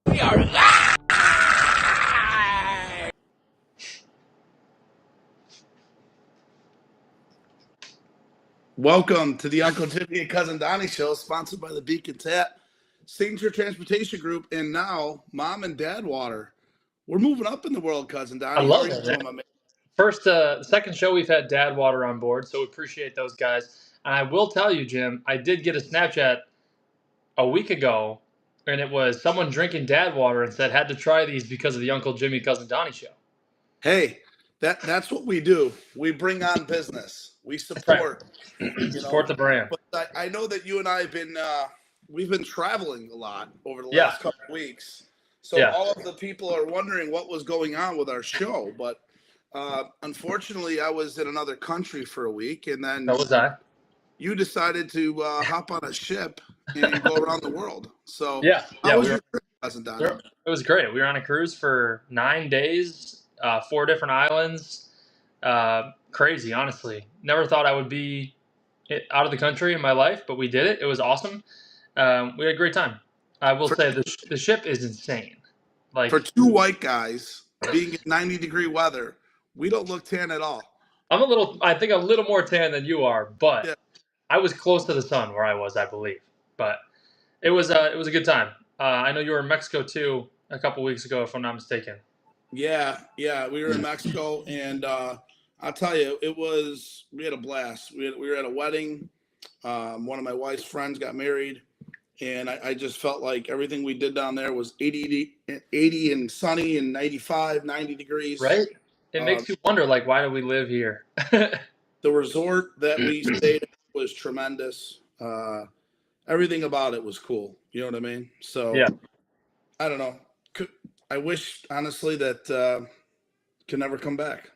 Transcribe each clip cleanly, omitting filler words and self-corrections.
We are live! Welcome to the Uncle Jimmy and Cousin Donnie show, sponsored by the Beacon Tap, Signature Transportation Group, and now Mom and Dad Water. We're moving up in the world, Cousin Donnie. I love that, man. My man? First, second show we've had Dad Water on board, so we appreciate those guys. And I will tell you, Jim, I did get a Snapchat a week ago, and it was someone drinking Dad Water and said had to try these because of the Uncle Jimmy Cousin Donnie show. Hey, that's what we do. We bring on business. We support. Right. Support the brand. But I know that you and I have been we've been traveling a lot over the last couple of weeks. So all of the people are wondering what was going on with our show, but unfortunately, I was in another country for a week, and then So was I. You decided to hop on a ship and go around the world. So how was your trip, Cousin Donnie? It was great. We were on a cruise for 9 days, 4 different islands. Crazy, honestly. Never thought I would be out of the country in my life, but we did it. It was awesome. We had a great time. I will say the ship is insane. Like, for two white guys being in 90-degree weather, we don't look tan at all. I think a little more tan than you are, but I was close to the sun where I was, I believe. But it was a good time. I know you were in Mexico too a couple weeks ago, if I'm not mistaken. Yeah, we were in Mexico, and I'll tell you, we had a blast. We were at a wedding. One of my wife's friends got married, and I just felt like everything we did down there was 80 and sunny and 95, 90 degrees. Right? It makes you wonder, like, why do we live here? The resort that we stayed at was tremendous. Everything about it was cool. You know what I mean? So, I don't know. I wish, honestly, that could never come back.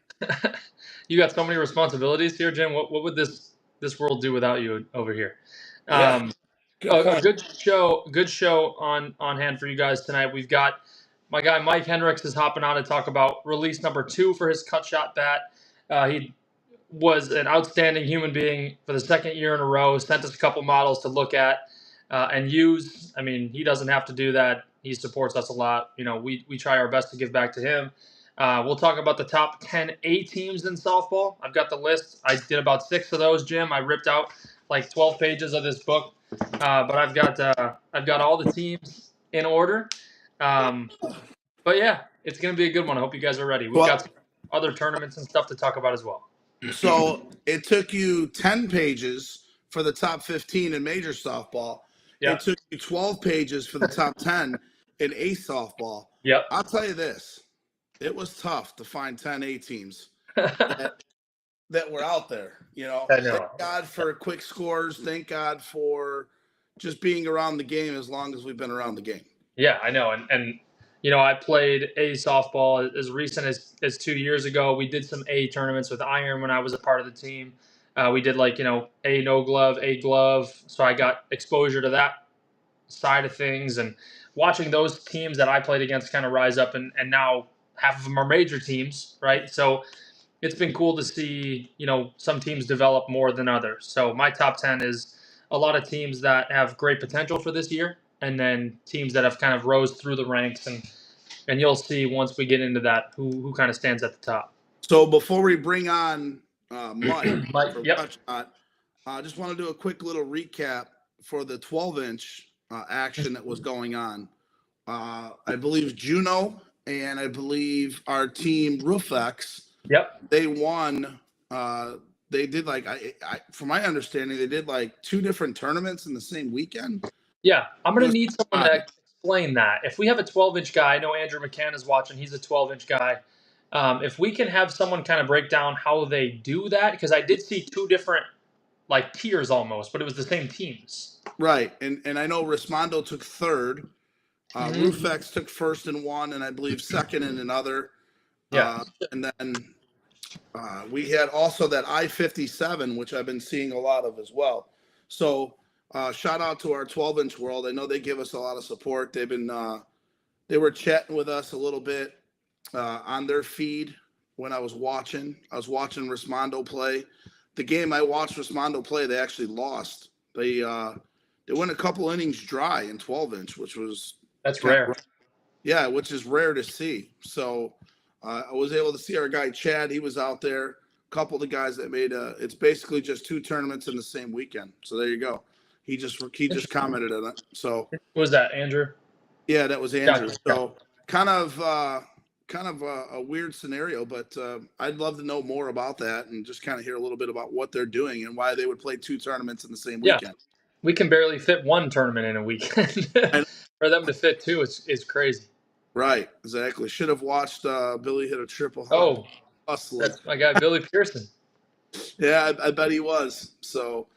You got so many responsibilities here, Jim. What would this world do without you over here? A good show on hand for you guys tonight. We've got my guy Mike Hendricks is hopping on to talk about release number 2 for his cut shot bat. He was an outstanding human being for the second year in a row. Sent us a couple models to look at and use. I mean, he doesn't have to do that. He supports us a lot. You know, we try our best to give back to him. We'll talk about the top 10 A teams in softball. I've got the list. I did about 6 of those, Jim. I ripped out like 12 pages of this book, but I've got all the teams in order. But yeah, it's going to be a good one. I hope you guys are ready. We've got some other tournaments and stuff to talk about as well. So it took you 10 pages for the top 15 in major softball. It took you 12 pages for the top 10 in A softball. I'll tell you this. It was tough to find 10 A teams that were out there. You know, thank God for quick scores. Thank God for just being around the game as long as we've been around the game. Yeah, I know. And you know, I played A softball as recent as 2 years ago. We did some A tournaments with Iron when I was a part of the team. We did like, you know, A no glove, A glove. So I got exposure to that side of things. And watching those teams that I played against kind of rise up and now half of them are major teams, right? So it's been cool to see, you know, some teams develop more than others. So my top 10 is a lot of teams that have great potential for this year, and then teams that have kind of rose through the ranks, and you'll see once we get into that who kind of stands at the top. So before we bring on Mike for Shot, I just want to do a quick little recap for the 12-inch action that was going on. I believe Juneau and I believe our team Roofex. Yep. They won. They did like from my understanding, they did like 2 different tournaments in the same weekend. Yeah, I'm going to need someone to explain that. If we have a 12-inch guy, I know Andrew McCann is watching. He's a 12-inch guy. If we can have someone kind of break down how they do that, because I did see 2 different like tiers almost, but it was the same teams. Right, and I know Rismondo took 3rd. Roofex took 1st in one, and I believe 2nd in another. Yeah. And then we had also that I-57, which I've been seeing a lot of as well. So shout out to our 12-inch world. I know they give us a lot of support. They've been they were chatting with us a little bit on their feed when I was watching. I was watching Rismondo play. The game I watched Rismondo play, they actually lost. They went a couple innings dry in 12-inch, which was rare. Yeah, which is rare to see. So I was able to see our guy Chad. He was out there. A couple of the guys that made it's basically just 2 tournaments in the same weekend. So there you go. He just commented on it. So what was that, Andrew? Yeah, that was Andrew. Gotcha. So kind of a weird scenario, but I'd love to know more about that and just kind of hear a little bit about what they're doing and why they would play 2 tournaments in the same weekend. We can barely fit 1 tournament in a weekend. For them to fit 2 is crazy. Right, exactly. Should have watched Billy hit a triple. Oh, that's my guy Billy Pearson. Yeah, I bet he was. So,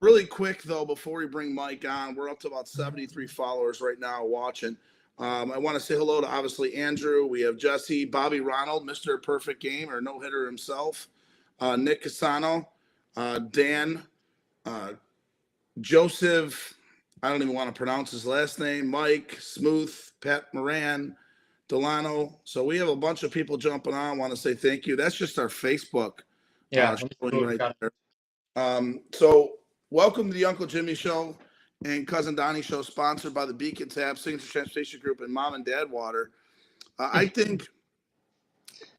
really quick though, before we bring Mike on, we're up to about 73 followers right now watching. I want to say hello to obviously Andrew. We have Jesse, Bobby Ronald, Mr. Perfect Game or no hitter himself, Nick Casano, Dan, Joseph. I don't even want to pronounce his last name. Mike, Smooth, Pat Moran, Delano. So we have a bunch of people jumping on. I want to say thank you. That's just our Facebook. Yeah. Right there. So welcome to the Uncle Jimmy Show and Cousin Donnie Show, sponsored by the Beacon Tab, Signature Transportation Group, and Mom and Dad Water. I think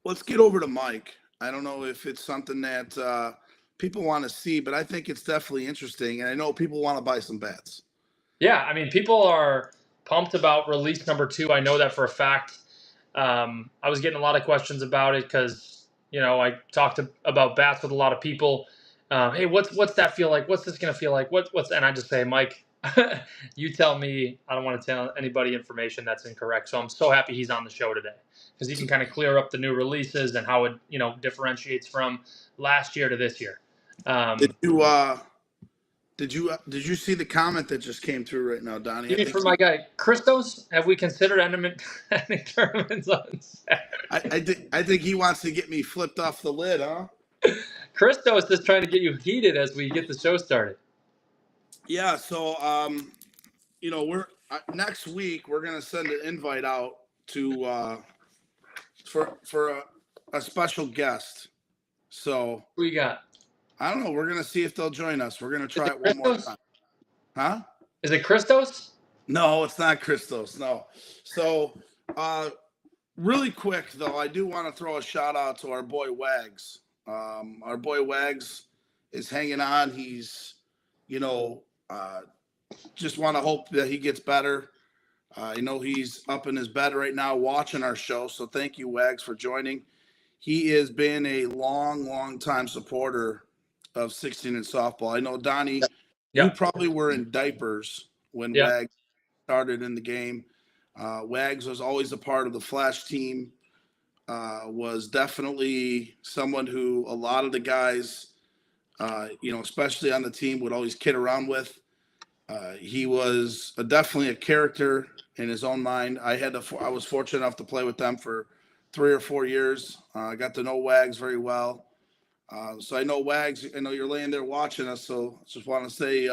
let's get over to Mike. I don't know if it's something that people want to see, but I think it's definitely interesting. And I know people want to buy some bats. Yeah, I mean, people are pumped about release number 2. I know that for a fact. I was getting a lot of questions about it because, I talked about bats with a lot of people. Hey, what's that feel like? What's this going to feel like? And I just say, Mike, you tell me. I don't want to tell anybody information that's incorrect. So I'm so happy he's on the show today because he can kind of clear up the new releases and how it, differentiates from last year to this year. Did you see the comment that just came through right now, Donnie? You mean for my guy Christos? Have we considered ending tournaments on Saturday? I think he wants to get me flipped off the lid, huh? Christos is trying to get you heated as we get the show started. Yeah, so we're next week we're gonna send an invite out to for a special guest. So who you got? I don't know. We're going to see if they'll join us. We're going to try it one more time. Huh? Is it Christos? No, it's not Christos. No. So, really quick, though, I do want to throw a shout out to our boy Wags. Our boy Wags is hanging on. He's, just want to hope that he gets better. I know he's up in his bed right now watching our show. So thank you, Wags, for joining. He has been a long time supporter of 16 in softball. I know, Donnie, you probably were in diapers when Wags started in the game. Wags was always a part of the Flash team, was definitely someone who a lot of the guys, especially on the team, would always kid around with. He was definitely a character in his own mind. I was fortunate enough to play with them for 3 or 4 years. I got to know Wags very well. So I know Wags, I know you're laying there watching us. So I just want to say,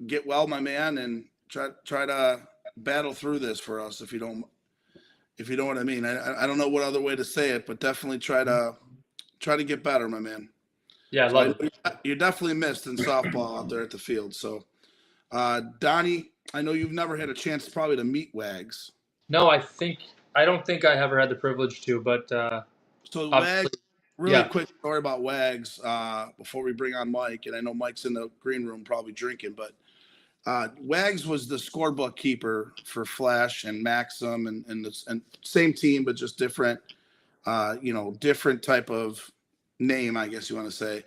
get well, my man, and try to battle through this for us. If you know what I mean. I don't know what other way to say it, but definitely try to get better, my man. Yeah, I love it. You're definitely missed in softball out there at the field. So, Donnie, I know you've never had a chance probably to meet Wags. No, I don't think I ever had the privilege to, but so Wags, really quick story about Wags before we bring on Mike, and I know Mike's in the green room probably drinking, but Wags was the scorebook keeper for Flash and Maxim and same team, but just different, different type of name, I guess you want to say.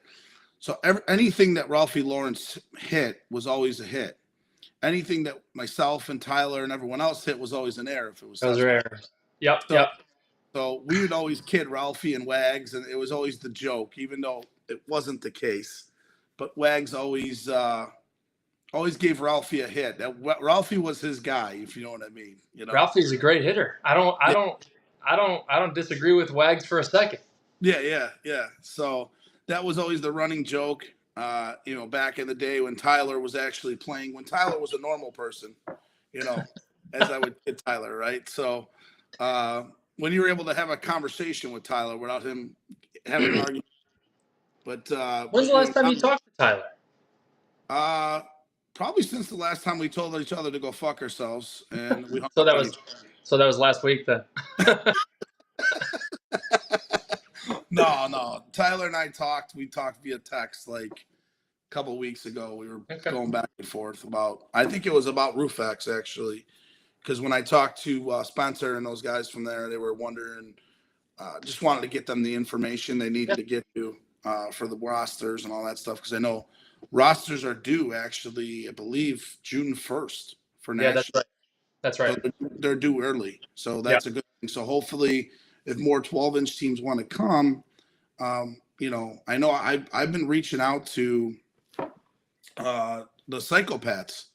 So anything that Ralphie Lawrence hit was always a hit. Anything that myself and Tyler and everyone else hit was always an error if it was those are errors. Yep. So we would always kid Ralphie and Wags, and it was always the joke, even though it wasn't the case. But Wags always gave Ralphie a hit. Ralphie was his guy, if you know what I mean. Ralphie's a great hitter. I don't disagree with Wags for a second. Yeah. So that was always the running joke. Back in the day when Tyler was actually playing, when Tyler was a normal person, as I would kid Tyler, right? So when you were able to have a conversation with Tyler without him having an argument. But when's the last time you talked to Tyler? Probably since the last time we told each other to go fuck ourselves, and we. So that was last week then. No. Tyler and I talked. We talked via text like a couple of weeks ago. We were going back and forth about. I think it was about Roofx actually, because when I talked to Spencer and those guys from there, they were wondering. Just wanted to get them the information they needed to get to for the rosters and all that stuff, because I know rosters are due actually, I believe, June 1st for national. Yeah, that's right. So they're due early, so that's a good thing. So hopefully, if more 12-inch teams want to come, I know I've been reaching out to the Psychopaths,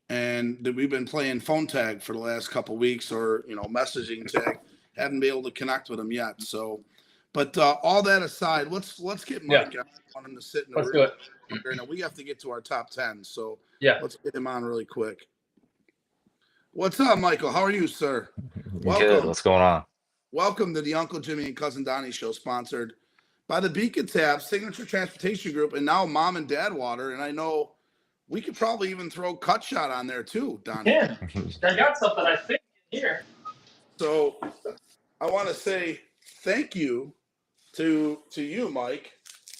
and we've been playing phone tag for the last couple of weeks, or messaging tag. Haven't been able to connect with him yet. So, but all that aside, let's get Mike. I want him to sit in the room. Do it. Now we have to get to our top 10. So let's get him on really quick. What's up, Michael? How are you, sir? Welcome. Good. What's going on? Welcome to the Uncle Jimmy and Cousin Donnie show, sponsored by the Beacon Tab, Signature Transportation Group, and now Mom and Dad Water. And I know we could probably even throw Cut Shot on there too, Donnie. Yeah, I got something I think here. So I want to say thank you to you, Mike.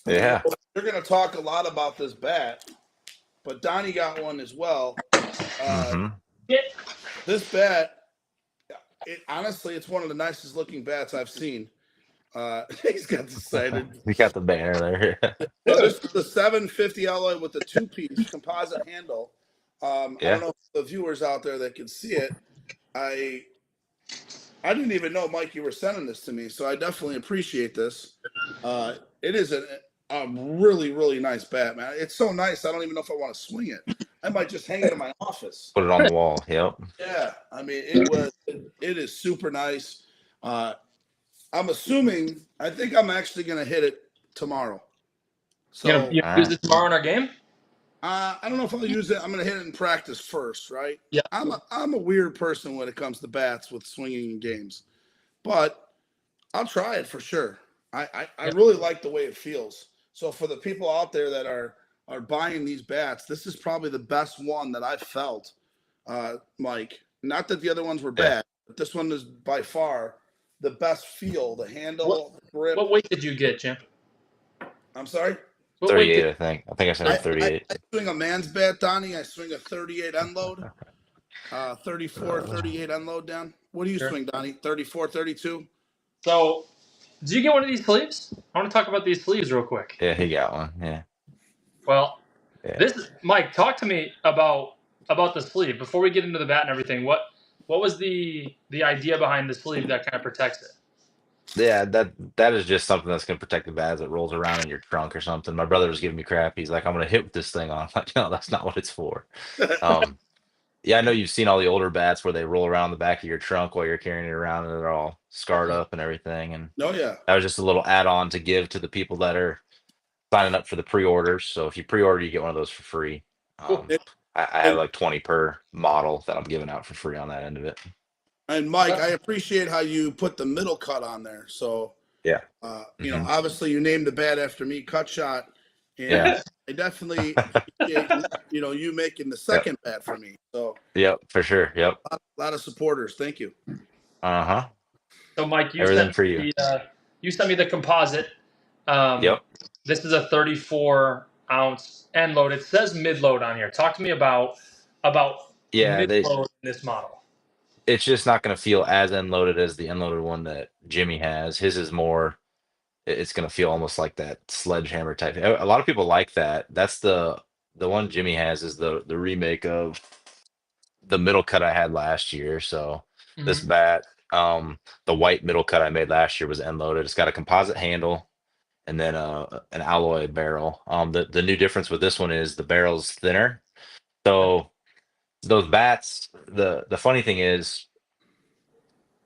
Yeah. You're going to talk a lot about this bat, but Donnie got one as well. This bat, honestly, it's one of the nicest looking bats I've seen. He's got decided. You got the banner there. So this is the 750 alloy with the 2-piece composite handle. I don't know if the viewers out there that can see it. I didn't even know, Mike, you were sending this to me, so I definitely appreciate this. It is a really, really nice bat, man. It's so nice, I don't even know if I want to swing it. I might just hang it in my office. Put it on the wall. Yep. Yeah, I mean, it is super nice. I'm assuming, I think I'm actually going to hit it tomorrow. So you use it tomorrow in our game? I don't know if I'll use it. I'm going to hit it in practice first, right? Yeah. I'm a weird person when it comes to bats with swinging in games, but I'll try it for sure. I really like the way it feels. So for the people out there that are buying these bats, this is probably the best one that I've felt, Mike. Not that the other ones were bad, but this one is by far the best feel, the handle, the grip. What weight did you get, Jim? I'm sorry? 38, I think. I think I said 38. I swing a man's bat, Donnie. I swing a 38 unload. 34, 38 unload down. What do you swing, Donnie? 34, 32? So, did you get one of these sleeves? I want to talk about these sleeves real quick. Yeah, he got one. Yeah. Well, Mike, talk to me about the sleeve before we get into the bat and everything. What was the idea behind the sleeve that kind of protects it? Yeah, that is just something that's going to protect the bat as it rolls around in your trunk or something. My brother was giving me crap. He's like, I'm going to hit with this thing on. I'm like, no, that's not what it's for. Yeah, I know you've seen all the older bats where they roll around the back of your trunk while you're carrying it around and they're all scarred up and everything. And that was just a little add-on to give to the people that are signing up for the pre-orders. So if you pre-order, you get one of those for free. I have like 20 per model that I'm giving out for free on that end of it. And Mike, I appreciate how you put the middle cut on there. So obviously you named the bat after me, Cut Shot. And I definitely appreciate, you making the second bat for me. So for sure. Yep. A lot of supporters. Thank you. So Mike, you sent me the composite. This is a 34-ounce end load. It says mid load on here. Talk to me about about Yeah, mid-load in this model. it's just not going to feel as end loaded as the end loaded one that Jimmy has. His is more. It's going to feel almost like that sledgehammer type. A lot of people like that. That's the one Jimmy has is the remake of the middle cut I had last year. So this bat, the white middle cut I made last year was end loaded. It's got a composite handle and then an alloy barrel. The new difference with this one is the barrel's thinner. So those bats, the funny thing is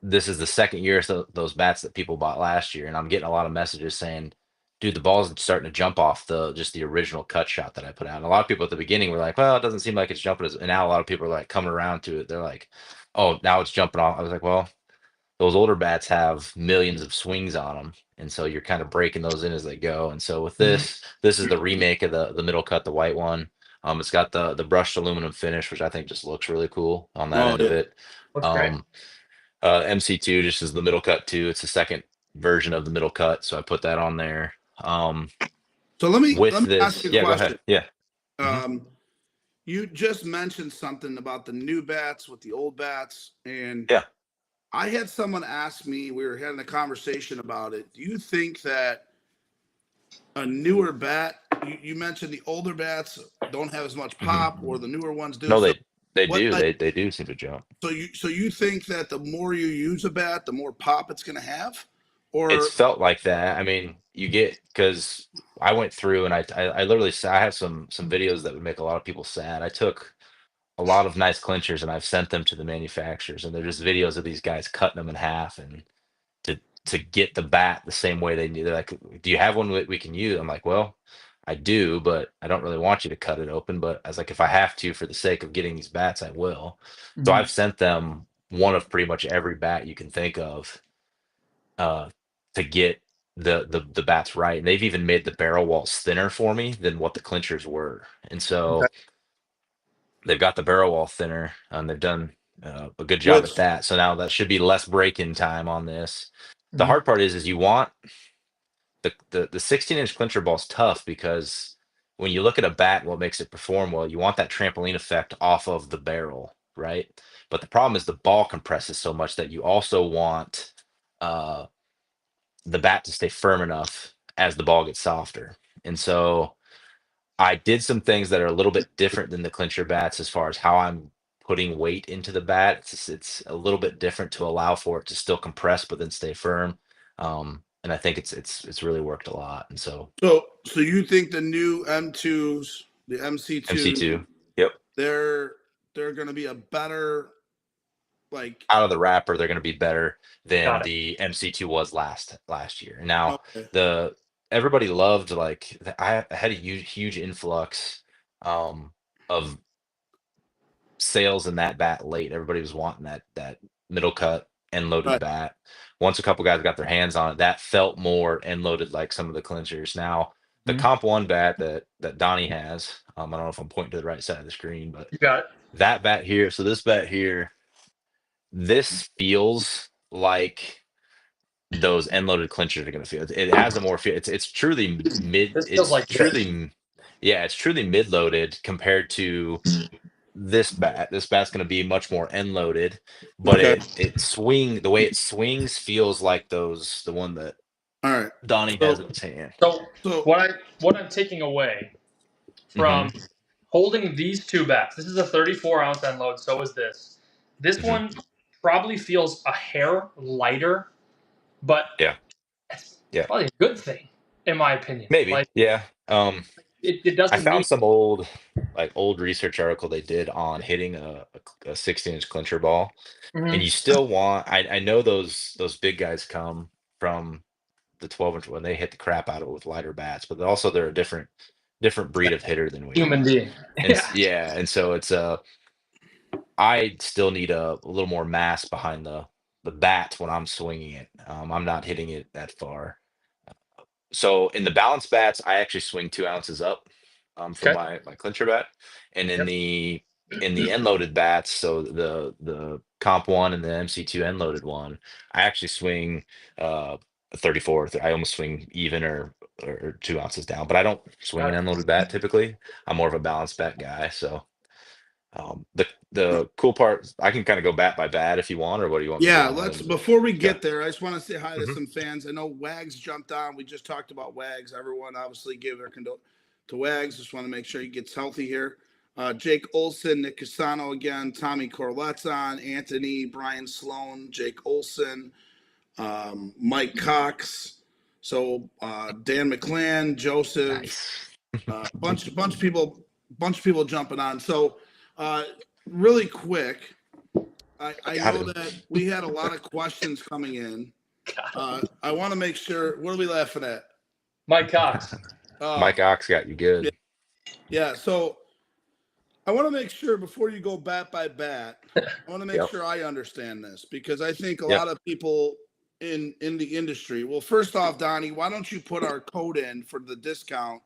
this is the second year of those bats that people bought last year, and I'm getting a lot of messages saying, "Dude, the ball's starting to jump off the original cut shot that I put out." And a lot of people at the beginning were like, "Well, it doesn't seem like it's jumping." And now a lot of people are like coming around to it. They're like, "Oh, now it's jumping off." I was like, "Well, those older bats have millions of swings on them, and so you're kind of breaking those in as they go." And so with this is the remake of the middle cut, the white one. It's got the brushed aluminum finish, which I think just looks really cool on that Oh end of yeah. it. Looks great. Um, MC2 just is the middle cut too. It's the second version of the middle cut, so I put that on there. So let me With ask this, you a yeah, go question. ahead. Yeah. hmm You just mentioned something about the new bats with the old bats, and Yeah. I had someone ask me. We were having a conversation about it. Do you think that a newer bat? You mentioned the older bats don't have as much hmm pop, or the newer ones do. No, So they what do. like They do seem to jump. so you think that the more you use a bat, the more pop it's going to have, It's or felt like that. I mean, you get because I went through and I literally I have some videos that would make a lot of people sad. I took a lot of nice clinchers and I've sent them to the manufacturers, and they're just videos of these guys cutting them in half and to to get the bat the same way they need. They're like, "Do you have one that we can use?" I'm like, "Well, I do, but I don't really want you to cut it open. But I was like, if I have to for the sake of getting these bats, I will." So I've sent them one of pretty much every bat you can think of uh, to get the bats right. And they've even made the barrel walls thinner for me than what the clinchers were. And Okay. so they've got the barrel wall thinner, and they've done a good job at which that. So now that should be less break-in time on this. The hard part is you want the 16-inch clincher ball is tough because when you look at a bat, what makes it perform well, you want that trampoline effect off of the barrel, right? But the problem is the ball compresses so much that you also want uh, the bat to stay firm enough as the ball gets softer. And so I did some things that are a little bit different than the clincher bats as far as how I'm putting weight into the bat. It's a little bit different to allow for it to still compress but then stay firm. And I think it's really worked a lot. And so so you think the new M2s, the MC2, MC2, yep. they're they're going to be a better like Out of the wrapper, they're going to be better than Got it. the MC2 was last year. Now okay. the everybody loved I had a huge influx of sales in that bat late. Everybody was wanting that middle cut end loaded Right. bat. Once a couple guys got their hands on it, that felt more end loaded like some of the clinchers. Now the comp one bat that Donnie has, I don't know if I'm pointing to the right side of the screen, but You got it. that bat here. So this bat here, this feels like those end loaded clinchers are going to feel. It has a more feel. It's truly mid. This feels It's like this. truly yeah. It's truly mid loaded compared to this bat. This bat's going to be much more end loaded, but Okay. the way it swings feels like the one that All right. Donnie has So in his hand. So so what I'm taking away hmm from holding these two bats, this is a 34-ounce end load. So is this. This hmm one probably feels a hair lighter, but Yeah, it's yeah, probably a good thing in my opinion. maybe. Like Yeah. it I doesn't mean found some old research article they did on hitting a 16-inch clincher ball, and you Mhm. still want. I know those big guys come from the 12-inch when they hit the crap out of it with lighter bats, but also they're a different breed of hitter than we human are. being. And Yeah. yeah, and so it's I still need a little more mass behind the bat when I'm swinging it. I'm not hitting it that far. So in the balance bats, I actually swing 2 ounces up for Okay. my clincher bat, and Yep. in the end loaded bats, so the comp one and the MC2 end loaded one, I actually swing a 34. I almost swing even or 2 ounces down, but I don't swing Got an it. end loaded bat typically. I'm more of a balanced bat guy, so The cool part, I can kind of go bat by bat if you want, or what do you want me to Yeah, go on? let's before we Yeah. get there, I just want to say hi to Mhm. some fans. I know Wags jumped on. We just talked about Wags. Everyone obviously gave their to Wags. Just want to make sure he gets healthy here. Jake Olson, Nick Casano again, Tommy Corlett's on, Anthony, Brian Sloan, Jake Olson, Mike Cox. So Dan McClan, Joseph, Nice. bunch of people jumping on. So really quick, I Got know him. that we had a lot of questions coming in. I want to make sure. What are we laughing at? Mike Cox. Mike Ox got you good. Yeah. So I want to make sure before you go bat by bat, I want to make Yep. sure I understand this because I think a Yep. lot of people in the industry. Well, first off, Donnie, why don't you put our code in for the discount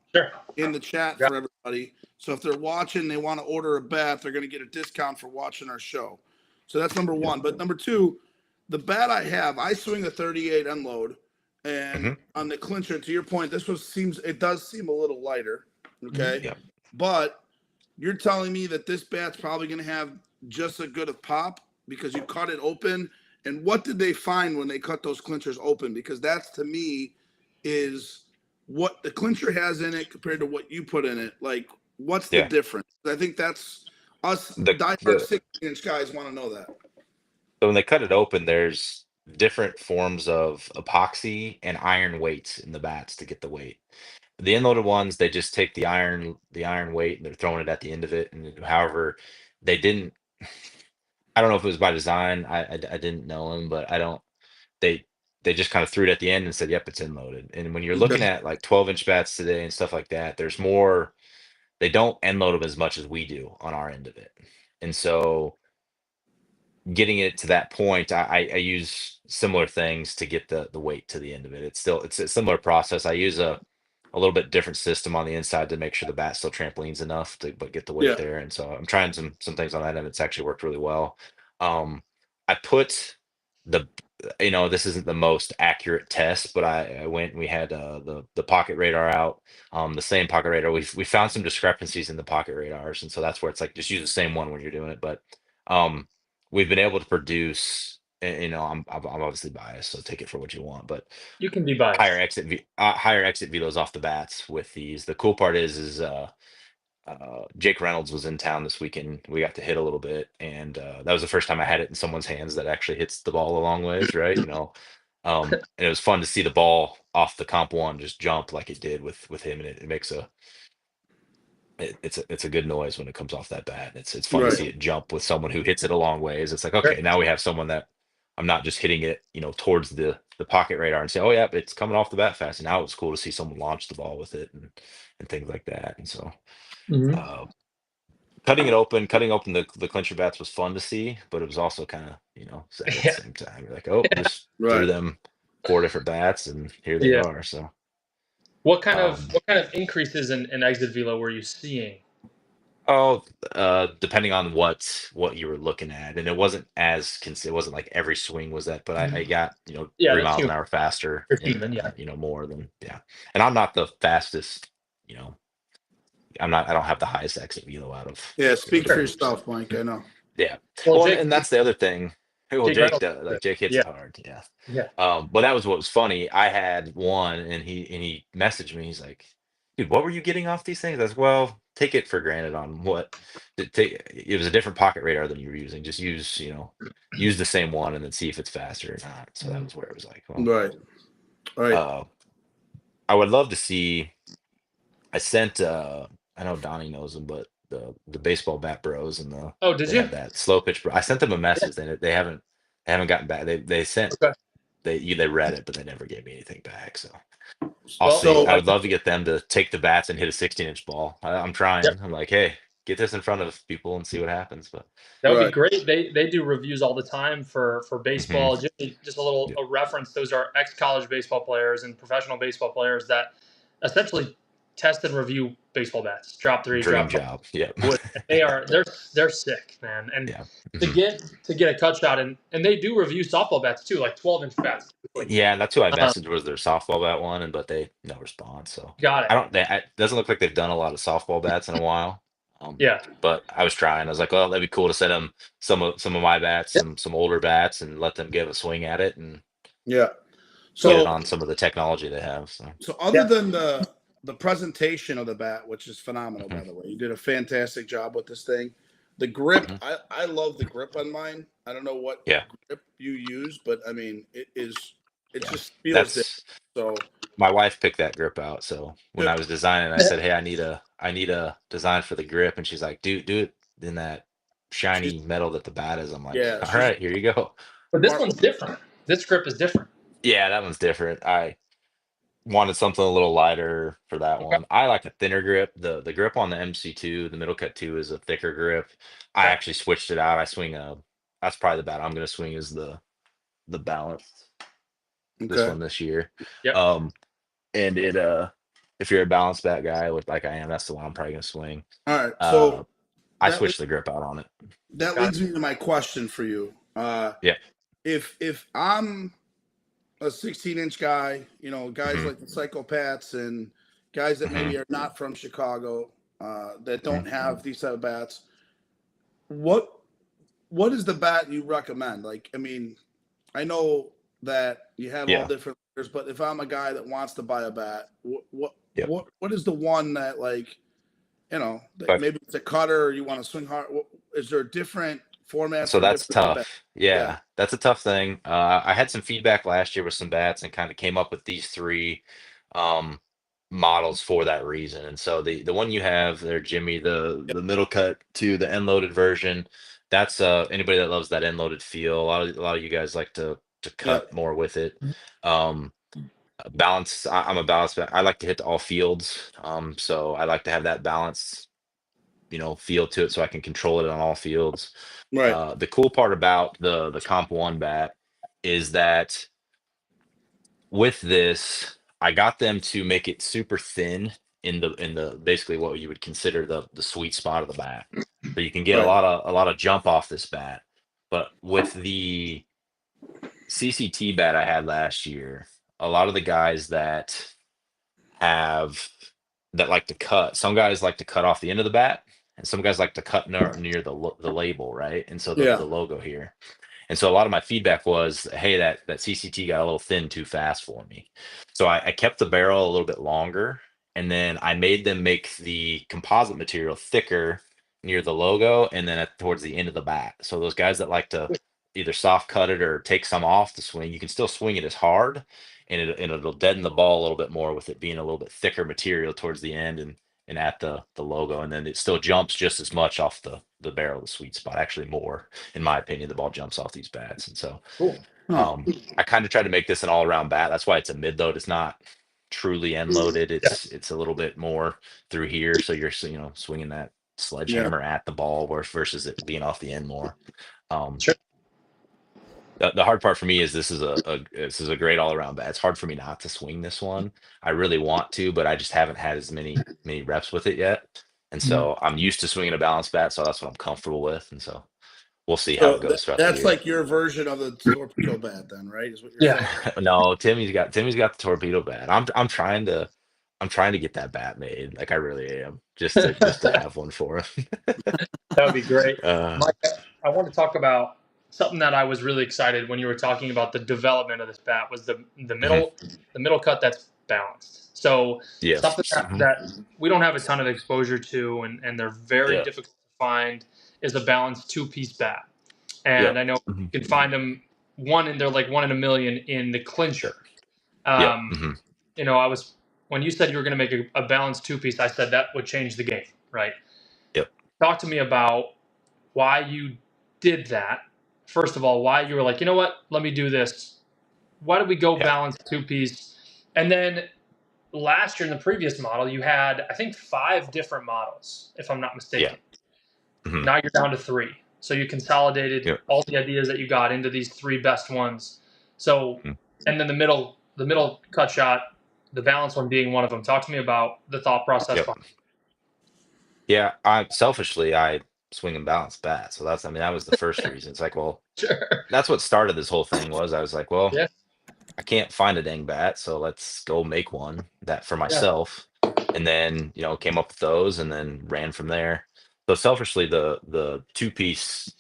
in the chat for everybody? So if they're watching, they want to order a bat, they're going to get a discount for watching our show. So that's number one. But number two, the bat I have, I swing a 38 unload, and on the clincher, to your point, this it does seem a little lighter. Okay. Yep. But you're telling me that this bat's probably going to have just as good of pop because you cut it open. And what did they find when they cut those clinchers open? Because that's, to me, is what the clincher has in it compared to what you put in it. Like, what's the difference? I think that's us diehard 16-inch guys want to know that. So when they cut it open, there's different forms of epoxy and iron weights in the bats to get the weight. The end-loaded ones, they just take the iron weight and they're throwing it at the end of it. And however, they didn't. I don't know if it was by design. I didn't know him, but I don't. They they just kind of threw it at the end and said, "Yep, it's end loaded." And when you're looking at like 12-inch bats today and stuff like that, there's more. They don't end load them as much as we do on our end of it, and so getting it to that point, I use similar things to get the weight to the end of it. It's a similar process. I use a little bit different system on the inside to make sure the bat still trampolines enough to but get the weight there. And so I'm trying some things on that and it's actually worked really well. Um, I put the this isn't the most accurate test, but I went and we had the pocket radar out, the same pocket radar. We found some discrepancies in the pocket radars, and so that's where it's like just use the same one when you're doing it. But um we've been able to produce, I'm obviously biased, so take it for what you want, but You can be biased. higher exit velos off the bats with these. The cool part is Jake Reynolds was in town this weekend. We got to hit a little bit, and that was the first time I had it in someone's hands that actually hits the ball a long ways, right? And it was fun to see the ball off the comp one just jump like it did with him, and it makes it's a good noise when it comes off that bat. It's fun to see it jump with someone who hits it a long ways. It's like, okay, now we have someone that I'm not just hitting it, towards the pocket radar and say, oh yeah, it's coming off the bat fast. And now it's cool to see someone launch the ball with it and things like that. And so cutting open the clincher bats was fun to see, but it was also kind of, sad at the same time. You're like, oh, just threw them 4 different bats and here they are. So what kind of increases in exit velo were you seeing? Oh, depending on what you were looking at, and it wasn't it wasn't like every swing was that, but I got 3 miles an hour faster, more than And I'm not the fastest, I don't have the highest exit velo out of. Yeah, speak for yourself, Mike. I know. Yeah, well, Jake, and that's the other thing. Well, Jake does, like Jake hits it hard. Yeah. But that was what was funny. I had one, and he messaged me. He's like, "Dude, what were you getting off these things?" I was, well, take it for granted on what. It was a different pocket radar than you were using. Just use the same one, and then see if it's faster or not. So that was where it was like, well, right. I would love to see. I sent. I know Donnie knows them, but the baseball bat bros and did they you have that slow pitch. I sent them a message, and they haven't gotten back. They sent they read it, but they never gave me anything back. So I'll see. I would love to get them to take the bats and hit a 16-inch ball. I'm trying. I'm like, hey, get this in front of people and see what happens. But that would be great. They do reviews all the time for baseball. Just a little a reference. Those are ex-college baseball players and professional baseball players that essentially test and review baseball bats. Drop 3, dream drop job. Yeah, they're sick, man. And to get a cut shot, and they do review softball bats too, like 12-inch bats. Yeah, that's who I messaged was their softball bat one, but they no response. So got it. It doesn't look like they've done a lot of softball bats in a while. Yeah. But I was trying. I was like, well, that'd be cool to send them some of my bats, some older bats, and let them give a swing at it and Yeah. get it So on some of the technology they have. so other than the presentation of the bat, which is phenomenal, Mhm, by the way, you did a fantastic job with this thing. The grip, mhm. I love the grip on mine. I don't know what Yeah, grip you use, but I mean, it yeah. just feels different. That's So my wife picked that grip out. So when yeah, I was designing, I said, "Hey, I need a design for the grip," and she's like, do it in that she's shiny metal that the bat is." I'm like, yeah, "All she's right, here you go." But this smart. one's different. This grip is different. Yeah, that one's different. I wanted something a little lighter for that Okay. one. I like a thinner grip. The grip on the MC2, the middle cut 2 is a thicker grip. I Okay. actually switched it out. I swing a That's probably the bat I'm gonna swing is the balanced this Okay. one this year. Yep. Um and it if you're a balance bat guy like I am, that's the one I'm probably gonna swing. All right. Uh So I that switched the grip out on it. that Got leads me to my question for you. Yeah. If I'm a 16-inch guy, guys Hmm. like the psychopaths and guys that Hmm. maybe are not from Chicago, that Hmm. don't have these type of bats. What what is the bat you recommend? Like, I mean, I know that you have all Yeah. different layers, but if I'm a guy that wants to buy a bat, Yep. what is the one that, like, But maybe it's a cutter or you want to swing hard? Is there different formats so for that's different bats? tough. Yeah, Yeah, that's a tough thing. I had some feedback last year with some bats and kind of came up with these three um, models for that reason. And so the one you have there, Jimmy, the middle cut to the end loaded version, that's anybody that loves that end loaded feel. A lot of you guys like to yeah, cut more with it. Um, balance. I'm a balance. I like to hit all fields. So I like to have that balance, feel to it, so I can control it on all fields. right, The cool part about the Comp One bat is that with this, I got them to make it super thin in the basically what you would consider the sweet spot of the bat. So you can get a right, lot of a lot of jump off this bat. But with the CCT bat I had last year, a lot of the guys have that like to cut. Some guys like to cut off the end of the bat, and some guys like to cut near the label, right? And so the yeah, logo here. And so a lot of my feedback was, hey, that CCT got a little thin too fast for me. So I kept the barrel a little bit longer, and then I made them make the composite material thicker near the logo, and then towards the end of the bat. So those guys that like to either soft cut it or take some off the swing, you can still swing it as hard, and it'll deaden the ball a little bit more with it being a little bit thicker material towards the end and at the logo, and then it still jumps just as much off the barrel, the sweet spot, actually more in my opinion. The ball jumps off these bats, and so Cool. huh. um, I kind of tried to make this an all-around bat. That's why it's a mid load. It's not truly end loaded. Yeah. It's a little bit more through here, so you're swinging that Yeah. sledgehammer at the ball, versus it being off the end more. Um, Sure. the hard part for me is this is a great all-around bat. It's hard for me not to swing this one. I really want to, but I just haven't had as many reps with it yet. And so I'm used to swinging a balanced bat, so that's what I'm comfortable with. And so we'll see how So it goes throughout the that's year. like your version of the torpedo bat, then, right? Is what you're Yeah. saying? No, Timmy's got the torpedo bat. I'm trying to get that bat made. Like I really am, just to have one for him. That would be great. uh, Mike, I want to talk about something that I was really excited when you were talking about the development of this bat was the mhm. middle cut that's balanced. So Yes. something Mhm. that we don't have a ton of exposure to, and they're very Yeah. difficult to find, is a balanced two-piece bat. And Yep. I know Mhm. you can find them they're like one in a million in the Yep. clincher. Yep. Um, Hmm. I was when you said you were going to make a balanced two-piece, I said that would change the game, right? Yep. Talk to me about why you did that. First of all, why you were like, you know what, let me do this. Why did we go Yeah. balance two piece? And then last year in the previous model, you had, I think, 5 different models, if I'm not Yeah. mistaken. Hmm. Now you're down to 3. So you consolidated Yep. all the ideas that you got into these 3 best ones. So, Mhm. and then the middle cut shot, the balance one being one of them. Talk to me about the thought process Yep. behind Yeah. I swing and balance bat. So that was the first reason. It's like, well, it. Sure. that's what started this whole thing. Was I was like, well, Yeah. I can't find a dang bat, so let's go make one that for Yeah. myself. And then, came up with those and then ran from there. So selfishly, the two piece,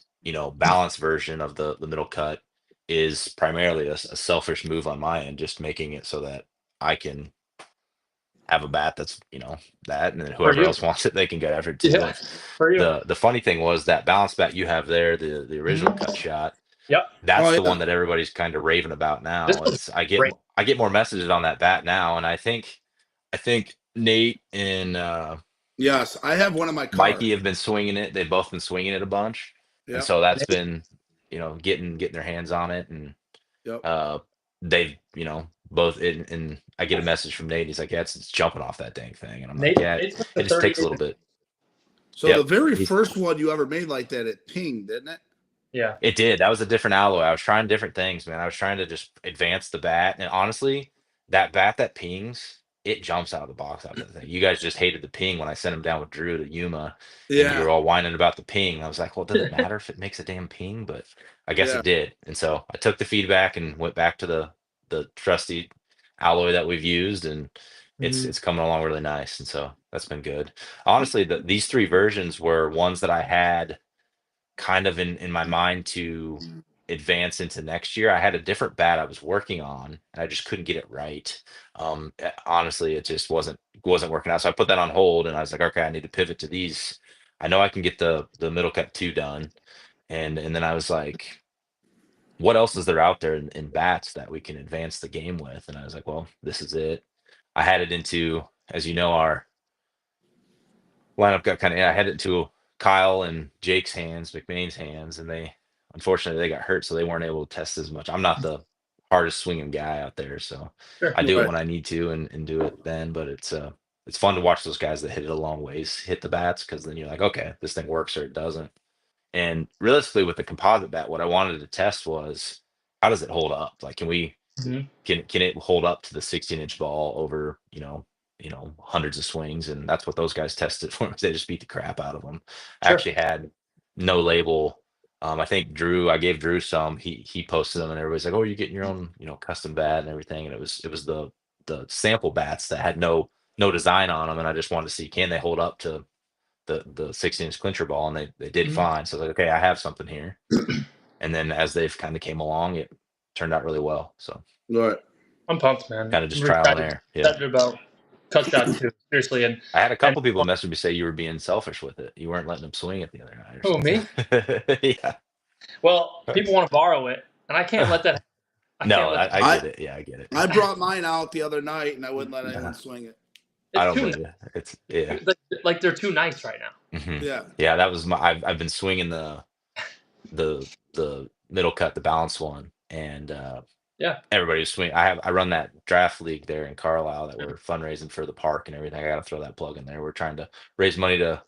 balance version of the middle cut is primarily a selfish move on my end, just making it so that I can have a bat that's that, and then For whoever you. else wants it, they can get effort too. Yeah. For you. The funny thing was that balance bat you have there, the original Mhm. cut shot. Yep. That's Oh the yeah. one that everybody's kind of raving about This now. was It's great. I get more messages on that bat now, and I think Nate and Yes, I have one in my car. Mikey have been swinging it. They've both been swinging it a bunch, and Yep. so that's been getting their hands on it, and Yep. uh they've both and I get a message from Nate. He's like, yeah, it's jumping off that dang thing, and I'm like, yeah, Nate's it the just takes a 38. little bit. So the Yep. very first one you ever made like that, it pinged, didn't it? Yeah. It did. That was a different alloy. I was trying different things, man. I was trying to just advance the bat. And honestly, that bat that pings, it jumps out of the box out of that thing. You guys just hated the ping when I sent him down with Drew to Yuma, and you Yeah. were all whining about the ping. I was like, well, does it matter if it makes a damn ping? But I guess Yeah. it did. And so I took the feedback and went back to the trusty alloy that we've used, and it's coming along really nice. And so that's been good. Honestly, these three versions were ones that I had kind of in my mind to advance into next year. I had a different bat I was working on, and I just couldn't get it right. Honestly, it just wasn't working out. So I put that on hold, and I was like, okay, I need to pivot to these. I know I can get the middle cut two done, and then I was like, what else is there out there in bats that we can advance the game with? And I was like, well, this is it. I had it into, as you know, our lineup got kind of, I had it to Kyle and Jake's hands, McMahon's hands, and unfortunately they got hurt, so they weren't able to test as much. I'm not the hardest swinging guy out there, so Sure. I do it Right. when I need to and do it then. But it's fun to watch those guys that hit it a long ways hit the bats, because then you're like, okay, this thing works or it doesn't. And realistically, with the composite bat, what I wanted to test was, how does it hold up? Like, Mhm. can it hold up to the 16-inch ball over hundreds of swings? And that's what those guys tested for. They just beat the crap out of them. I Sure. actually had no label. I think I gave Drew some. He posted them, and everybody's like, oh, you're getting your own custom bat and everything. And it was the sample bats that had no design on them, and I just wanted to see, can they hold up to the 16-inch clincher ball, and they did Mhm. fine. So I was like, okay, I have something here. And then as they've kind of came along, it turned out really well. So Right. I'm pumped, man. kind of I'm just trial and excited, error. Yeah. excited about cut shot too. Seriously, I had a and couple people message me say you were being selfish with it. You weren't letting them swing it the other night or who, something. me? Yeah. Well, people want to borrow it, and I can't let that. I No, can't let. I I get it. Yeah, I get it. I brought mine out the other night and I wouldn't let anyone Uh, swing it. I It's don't too blame you. It's yeah. like they're too nice right now. Yeah. Yeah, that was I've been swinging the middle cut, the balance one, and Yeah. everybody was swinging. I run that draft league there in Carlisle that we're fundraising for the park and everything. I got to throw that plug in there. We're trying to raise money to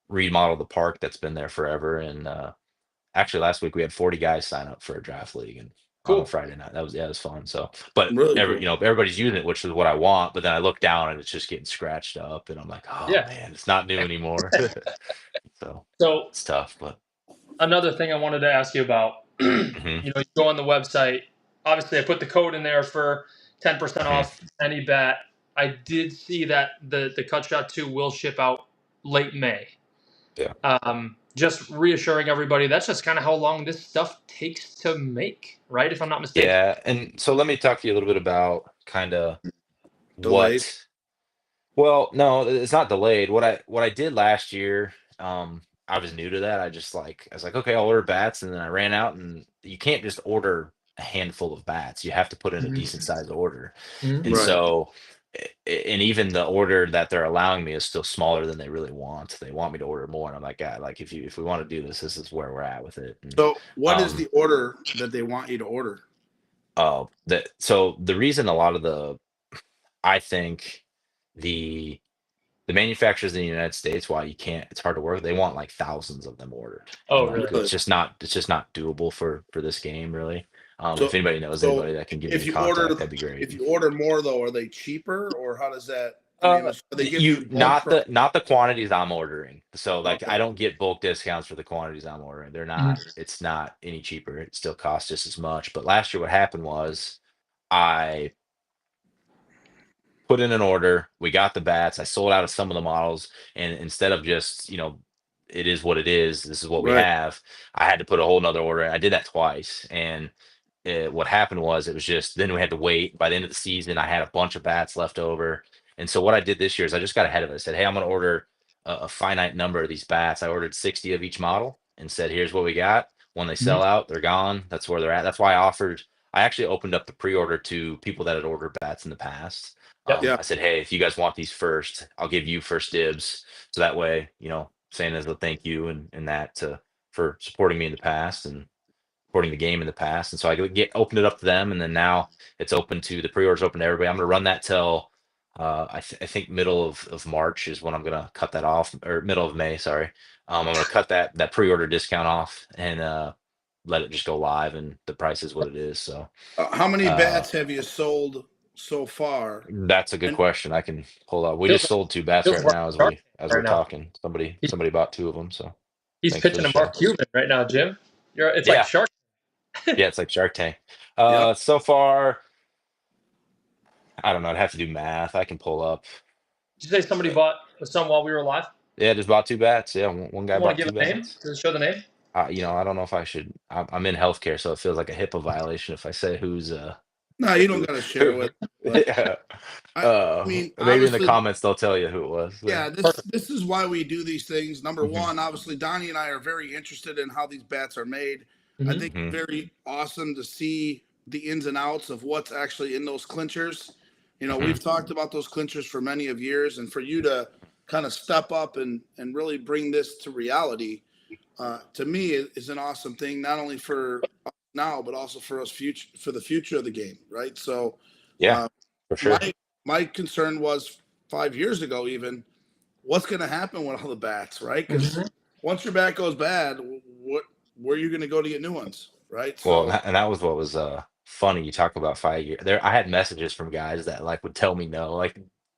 remodel the park that's been there forever. And actually, last week we had 40 guys sign up for a draft league, and on a Cool. Friday night. It was fun. So, but Really cool. everybody's using it, which is what I want. But then I look down and it's just getting scratched up, and I'm like, oh Yeah. man, it's not new anymore. So So it's tough, but another thing I wanted to ask you about, mhm, you go on the website. Obviously, I put the code in there for 10% mhm, off any bat. I did see that the Cut Shot 2 will ship out late May. yeah. Just reassuring everybody, that's just kind of how long this stuff takes to make, right? If I'm not mistaken. Yeah, and so let me talk to you a little bit about kind of Delayed. what. Well, no, it's not delayed. What I did last year, I was new to that. I was like, okay, I'll order bats, and then I ran out, and you can't just order a handful of bats. You have to put in a decent sized order. Mhm. And Right. so and even the order that they're allowing me is still smaller than they really want. They want me to order more, and I'm like, yeah, like if we want to do this, this is where we're at with it. And So what is um the order that they want you to order? that so the reason a lot of I think the the manufacturers in the United States, why you can't, it's hard to work. They want like thousands of them ordered, and Oh, like really? it's just not doable for this game, really. If So anybody knows so anybody that can give me if a you order contact, that'd be great. if you order more though, are they cheaper or how does that I mean, Uh, are they giving You you bulk price? not the quantities I'm ordering. So like I Okay. don't get bulk discounts for the quantities I'm ordering. It's not any cheaper. It still costs just as much. But last year what happened was I put in an order. We got the bats. I sold out of some of the models, and instead of just it is what it is. This is what we Right. have. I had to put a whole nother order in. I did that twice, and what happened was it was just then we had to wait. By the end of the season, I had a bunch of bats left over, and so what I did this year is I just got ahead of it. I said, "Hey, I'm going to order a finite number of these bats." I ordered 60 of each model and said, "Here's what we got. When they Mhm. sell out, they're gone. That's where they're at." That's why I offered. I actually opened up the pre-order to people that had ordered bats in the past. Yep. Yeah. I said, "Hey, if you guys want these first, I'll give you first dibs." So that way, saying as a thank you and that for supporting me in the past and supporting the game in the past. And so I get opened it up to them, and then now it's open to the pre-orders, open to everybody. I'm going to run that till I think middle of March is when I'm going to cut that off, or middle of May. Sorry, I'm going to cut that pre-order discount off and let it just go live, and the price is what it is. So How many uh, bats have you sold so far? that's a good And question. I can pull up. We Feels just sold 2 bats feels right like now as Shark we're Tank right now. talking. Somebody bought 2 of them. So He's thanks for pitching the to Mark show. Cuban right now, Jim. It's like Yeah, Shark. yeah, it's like Shark Tank. yep. So far, I don't know. I'd have to do math. I can pull up. Did you say somebody bought some while we were live? Yeah, just bought 2 bats. Yeah, one guy You want bought to give two a name? bats. Does it show the name? I don't know if I should. I'm in healthcare, so it feels like a HIPAA violation if I say who's No, you don't got to share who. with. But Yeah. I mean, Maybe in the obviously, comments they'll tell you who it was. So. yeah. This Perfect. this is why we do these things. Number Hmm. one, obviously, Donnie and I are very interested in how these bats are made. I Mm-hmm. think Hmm. it's very awesome to see the ins and outs of what's actually in those clinchers. Hmm. We've talked about those clinchers for many of years, and for you to kind of step up and really bring this to reality, to me, is an awesome thing. Not only for us now, but also for us future for the future of the game, right? So, Yeah, uh, for my sure. my concern was 5 years ago, even what's going to happen with all the bats, right? Because Mm-hmm. once your bat goes bad, what where are you going to go to get new ones, right? Well, So and that was what was funny. You talk about 5 years. There, I had messages from guys that like would tell me no.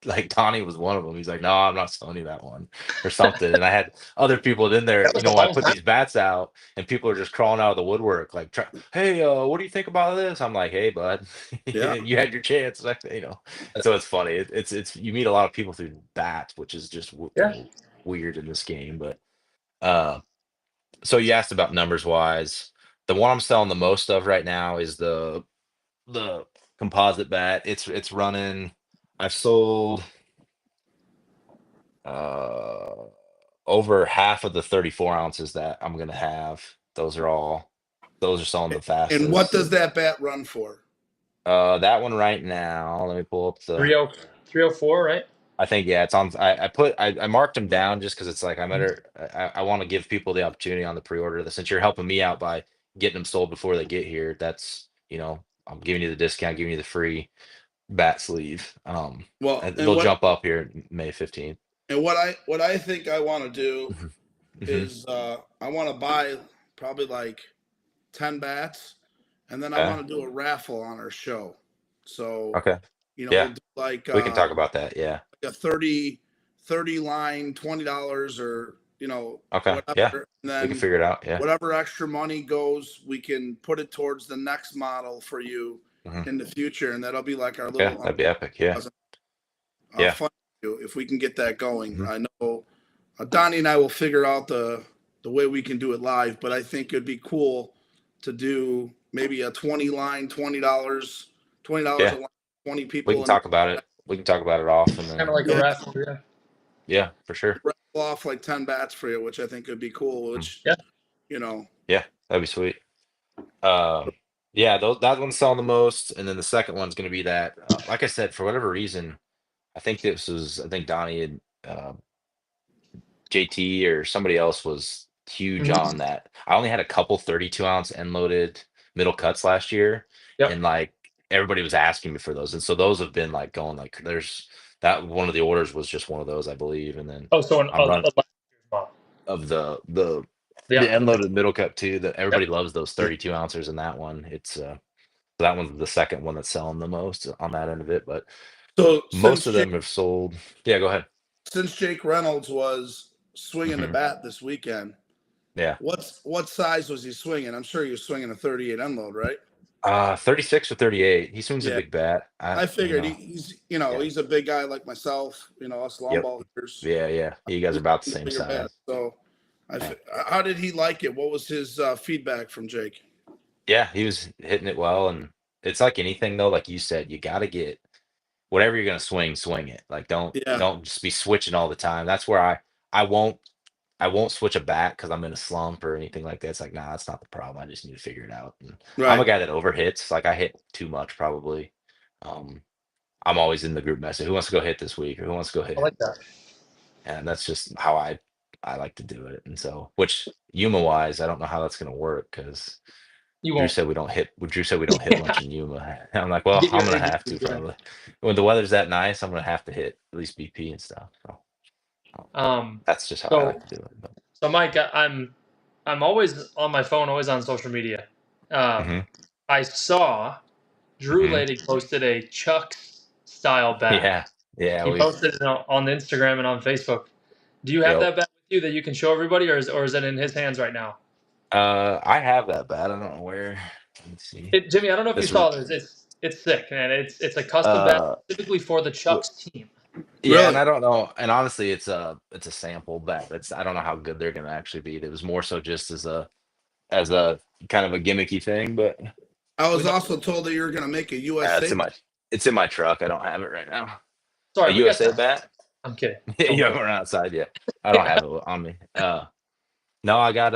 Like Donnie was one of them. He's like, "No, I'm not selling you that one," or something. And I had other people in there. That was a I long put time. these bats out, and people are just crawling out of the woodwork, like, "Hey, what do you think about this?" I'm like, "Hey, bud, yeah, you had your chance." And so it's funny. It's you meet a lot of people through bats, which is just Yeah. weird in this game. But uh, so you asked about numbers wise. The one I'm selling the most of right now is the composite bat. It's running. I've sold uh over half of the 34 ounces that I'm gonna have. Those are selling the and what fastest. does that bat run for? That one right now. Let me pull up the. 30, 304, right? I think yeah, it's on. I marked them down just because it's like I want to give people the opportunity on the pre-order that since you're helping me out by getting them sold before they get here. That's I'm giving you the discount, giving you the free bat sleeve. Well, And they'll jump up here May 15th. what I think I want to do Hmm. Hmm. is I want to buy probably like 10 bats, and then I Okay. want to do a raffle on our show. So, Okay. we'll Yeah, do like we can talk about that. Yeah. a 30 line, $20, or Okay. Yeah, whatever. And we can then figure it out. Yeah. whatever extra money goes, we can put it towards the next model for you Hmm. in the future, and that'll be like our Yeah, little that'd be epic. Yeah. Yeah. fun if we can get that going. Hmm. I know Donnie and I will figure out the way we can do it live, but I think it'd be cool to do maybe a 20 line, $20 a Yeah, line, 20 we can people, and talk about it. We can talk about it off, and Kind of then like a raffle. Yeah. yeah, for sure. raffle off like 10 bats for you, which I think would be cool. Mhm. Which Yeah. you know, Yeah, that'd be sweet. Yeah, that one's selling the most, and then the second one's going to be that. Like I said, for whatever reason, I think Donnie and JT or somebody else was huge Mm-hmm. on that. I only had a couple 32-ounce end loaded middle cuts last year, Yep. and like everybody was asking me for those, and so those have been like going like there's that one of the orders was just one of those, I believe, and then Oh, so I'm running last year's model. of the Yeah. end loaded middle cut too. That Yep. everybody loves those 32 ounces in that one. It's that one's the second one that's selling the most on that end of it, but so most of them have sold. Yeah, go ahead. since Jake Reynolds was swinging the Hmm. bat this weekend, Yeah. what size was he swinging? I'm sure he was swinging a 38 unload, right? 36 or 38. He swings a Yeah, big bat. I figured he's Yeah. he's a big guy like myself. Us long Yep. ball hitters, Yeah, yeah. You guys are about the he's a same bigger bat. size. So How did he like it? What was his feedback from Jake? Yeah, he was hitting it well, and it's like anything though, like you said, you got to get whatever you're gonna swing it. Like Yeah, don't just be switching all the time. That's where I won't I won't switch a bat because I'm in a slump or anything like that. It's like, nah, that's not the problem. I just need to figure it out. And I'm a right. guy that overhits. Like I hit too much probably. Um, I'm always in the group message. Who wants to go hit this week, or who wants to go I hit? like that. And that's just how I like to do it. And so, which Yuma wise, I don't know how that's gonna work because You Drew won't. said we don't hit. Drew said we don't hit much in Yuma. And I'm like, well, Get your I'm gonna have to ABCs in. probably. When the weather's that nice, I'm gonna have to hit at least BP and stuff. So that's just how I So like to do it. But, so Mike, I'm always on my phone, always on social media. hmm I saw Drew hmm Lady posted a Chuck's style bat. Yeah, yeah, He posted it on Instagram and on Facebook. Do you have yep. that bat with you that you can show everybody, or is it in his hands right now? I have that bat. I don't know where. Let's see. Jimmy, I don't know if you This saw this. It's sick, man. It's a custom bat uh specifically for the w- Chuck's team. yeah, and Really? I don't know. And honestly, it's a sample bat. I don't know how good they're gonna actually be. It was more so just as a kind of a gimmicky thing, but I was We got, also told that you were going to make a it's USA. in my truck. I don't have it right now. A sorry, we got USA time. bat? I'm kidding. Yeah, Don't you worry. haven't run outside yet. I don't have it on me. No, I got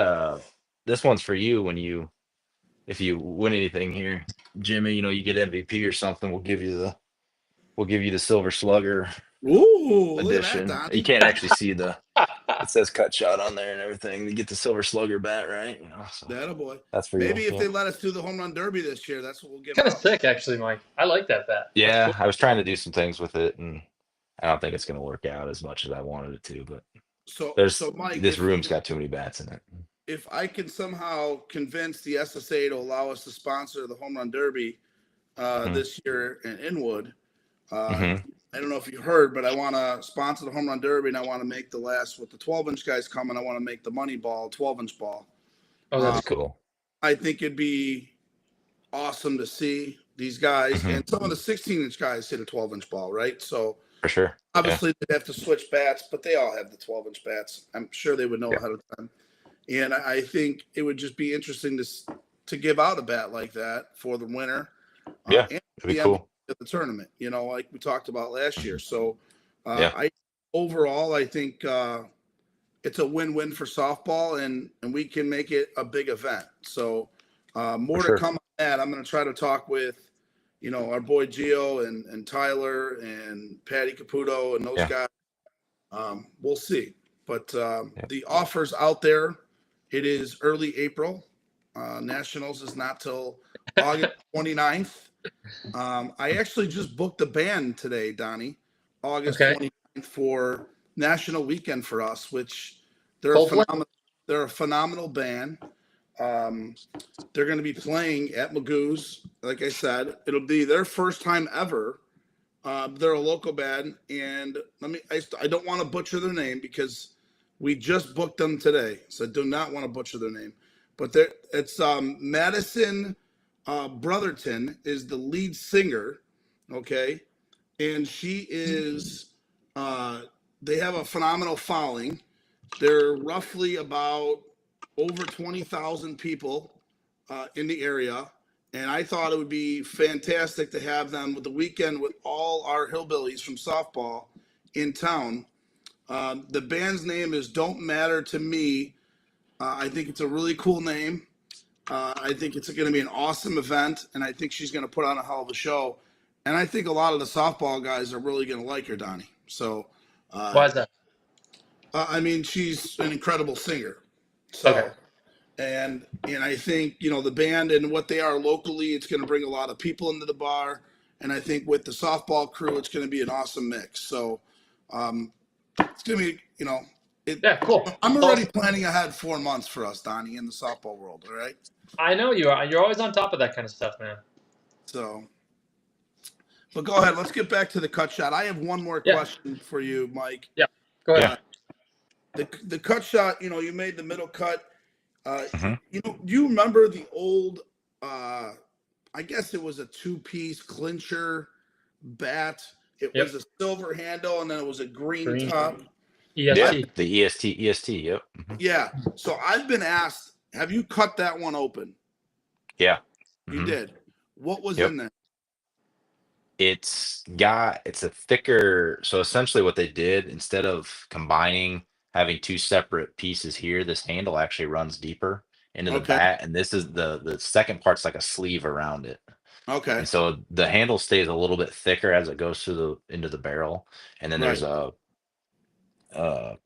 this one's for you when you if you win anything here, Jimmy. You know, you get MVP or something. We'll give you the Silver Slugger Ooh, look at that, edition. You Donnie. can't actually see it says cut shot on there and everything. You get the Silver Slugger bat, right? You know, so That a boy. that's for you. Maybe if Yeah. they let us do the home run derby this year, that's what we'll give Kind of out. sick, actually, Mike. I like that bat. That's Yeah, cool. I was trying to do some things with it, and I don't think it's going to work out as much as I wanted it to. But So Mike, this room's got too many bats in it. if I can somehow convince the SSA to allow us to sponsor the home run derby hmm this year in Inwood, hmm I don't know if you heard, but I want to sponsor the home run derby, and I want to make the last with the 12-inch guys coming. I want to make the money ball 12-inch ball. Oh, That'd that's be cool. I think it'd be awesome to see these guys hmm and some of the 16-inch guys hit a 12-inch ball, right? So For sure. Yeah. obviously they'd have to switch bats, but they all have the 12-inch bats. I'm sure they would know Yeah. ahead of time. And I think it would just be interesting to give out a bat like that for the winner Yeah. and It'd be the MVP cool. of the tournament, like we talked about last year. Mhm. So Yeah. I think it's a win-win for softball, and we can make it a big event. So more For to sure. come on that. I'm going to try to talk with, our boy Gio and Tyler and Patty Caputo and those Yeah. guys. We'll see. But Yeah. the offers out there, it is early April. Nationals is not till August 29th. I actually just booked the band today, Donnie, August okay. 29th for National Weekend for us, which they're Hopefully. they're a phenomenal band. They're going to be playing at Magoo's. Like I said, it'll be their first time ever. They're a local band, and I don't want to butcher their name because we just booked them today, so I do not want to butcher their name. But it's Madison Brotherton is the lead singer, okay, and she is. They have a phenomenal following. They're roughly about over 20,000 people in the area. And I thought it would be fantastic to have them with the weekend with all our hillbillies from softball in town. The band's name is Don't Matter to Me. I think it's a really cool name. I think it's going to be an awesome event, and I think she's going to put on a hell of a show. And I think a lot of the softball guys are really going to like her, Donnie. So, Why is that? I mean, she's an incredible singer. So, Okay. and I think the band and what they are locally, it's going to bring a lot of people into the bar. And I think with the softball crew, it's going to be an awesome mix. So, it's going to be Yeah, cool. I'm already planning ahead 4 months for us, Donnie, in the softball world. All right. I know you are. You're always on top of that kind of stuff, man. So, but go ahead. Let's get back to the cut shot. I have one more question for you, Mike. Yeah. Go ahead. The cut shot. You made the middle cut. Mhm. Do you remember the old? I guess it was a two-piece clincher bat. It was a silver handle, and then it was a green top. EST. The EST. Yep. Yeah. So I've been asked, have you cut that one open? Yeah. You did. What was Yep. in there? It's a thicker. So essentially, what they did, instead of combining, having two separate pieces here, this handle actually runs deeper into the Okay. bat, and this is the second part's like a sleeve around it. Okay. And so the handle stays a little bit thicker as it goes through into the barrel. And then there's Right. a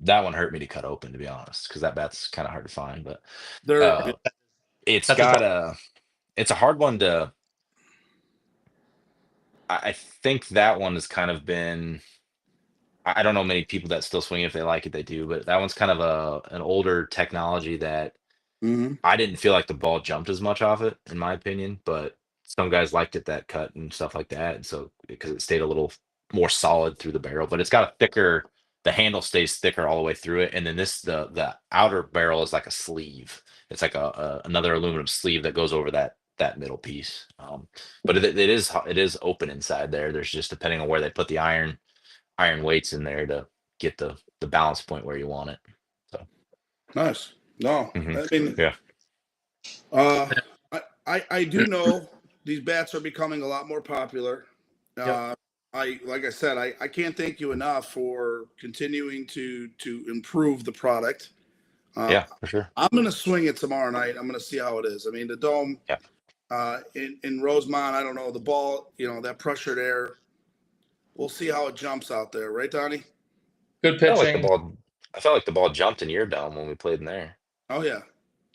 that one hurt me to cut open, to be honest, because that bat's kind of hard to find. But There. uh it's That's a got tough. it's a hard one to. I think that one has kind of been. I don't know many people that still swing it. If they like it, they do. But that one's kind of an older technology that Mm-hmm. I didn't feel like the ball jumped as much off it, in my opinion, but some guys liked it that cut and stuff like that. And so because it stayed a little more solid through the barrel, but it's got a thicker, the handle stays thicker all the way through it. And then the outer barrel is like a sleeve. It's like a another aluminum sleeve that goes over that middle piece. But it is open inside there. There's just, depending on where they put the iron weights in there to get the balance point where you want it. So Nice. No, I mean, yeah. I do know these bats are becoming a lot more popular. Yep. Like I said, I can't thank you enough for continuing to improve the product. Yeah, for sure. I'm gonna swing it tomorrow night. I'm gonna see how it is. I mean, the dome, Yeah. in Rosemont, I don't know, the ball, that pressured air. We'll see how it jumps out there, right, Donnie? Good felt like the pitching. ball. I felt like the ball jumped in your dome when we played in there. Oh yeah,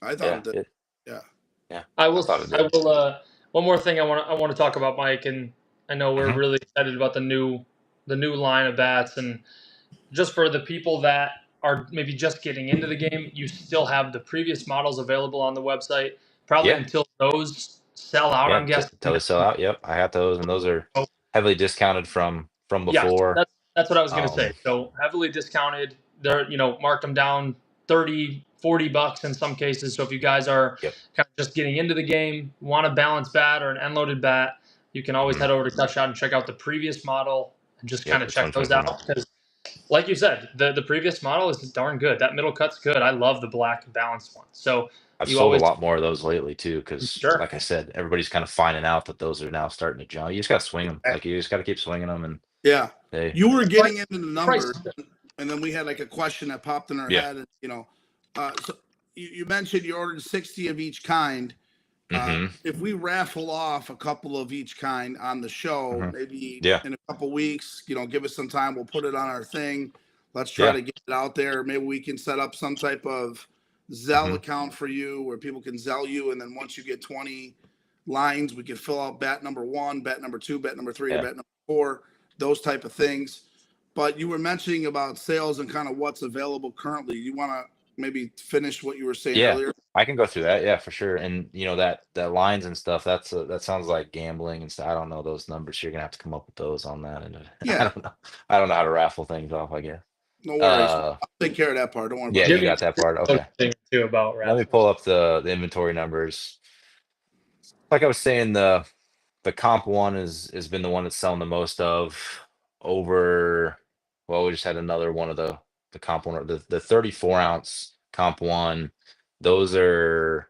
I thought Yeah, it did. it. Yeah. Yeah, I I will. thought it I did. will. One more thing I want to talk about, Mike, and I know we're Mhm. really excited about the new line of bats, and just for the people that are maybe just getting into the game, you still have the previous models available on the website. Probably Yeah, until those sell out, yeah. I'm guessing. Till they sell out. Yep, I got those, and those are heavily discounted from Yeah, before. that's what I was going to say. Um, So heavily discounted. They're, marked them down 30, $40 in some cases. So if you guys are yep. kind of just getting into the game, want a balanced bat or an end loaded bat, you can always Mhm. head over to Cut Shot and check out the previous model and just kind Yep, of the check those 2024 out. model. Because, like you said, the previous model is darn good. That middle cut's good. I love the black balanced one. So I've you sold a always, lot more of those lately too, because sure. like I said, everybody's kind of finding out that those are now starting to jump. You just got to swing them. Like you just got to keep swinging them, and Yeah. they. You were getting into the Price. numbers, and then we had like a question that popped in our Yeah. head. So you mentioned you ordered 60 of each kind. Hmm. If we raffle off a couple of each kind on the show, Hmm. maybe Yeah. in a couple weeks, give us some time. We'll put it on our thing. Let's try Yeah. to get it out there. Maybe we can set up some type of Zelle Hmm. account for you where people can Zelle you, and then once you get 20 lines, we can fill out bat number 1, bat number 2, bat number 3, or Yeah. bat number 4, those type of things. But you were mentioning about sales and kind of what's available currently. You want to maybe finish what you were saying Yeah, earlier? I can go through that. Yeah, for sure. And that lines and stuff. That sounds like gambling and stuff. I don't know those numbers. You're gonna have to come up with those on that. And I Yeah, don't know. I don't know how to raffle things off, I guess. no worries. Uh, I'll take care of that part. Don't worry yeah, about you that. Jimmy got that part. knows Okay. a thing or two about Let me raffles. pull up the inventory numbers. Like I was saying, the comp one has been the one that's selling the most of over. Well, we just had another one of the comp one, the 34-ounce comp one. Those are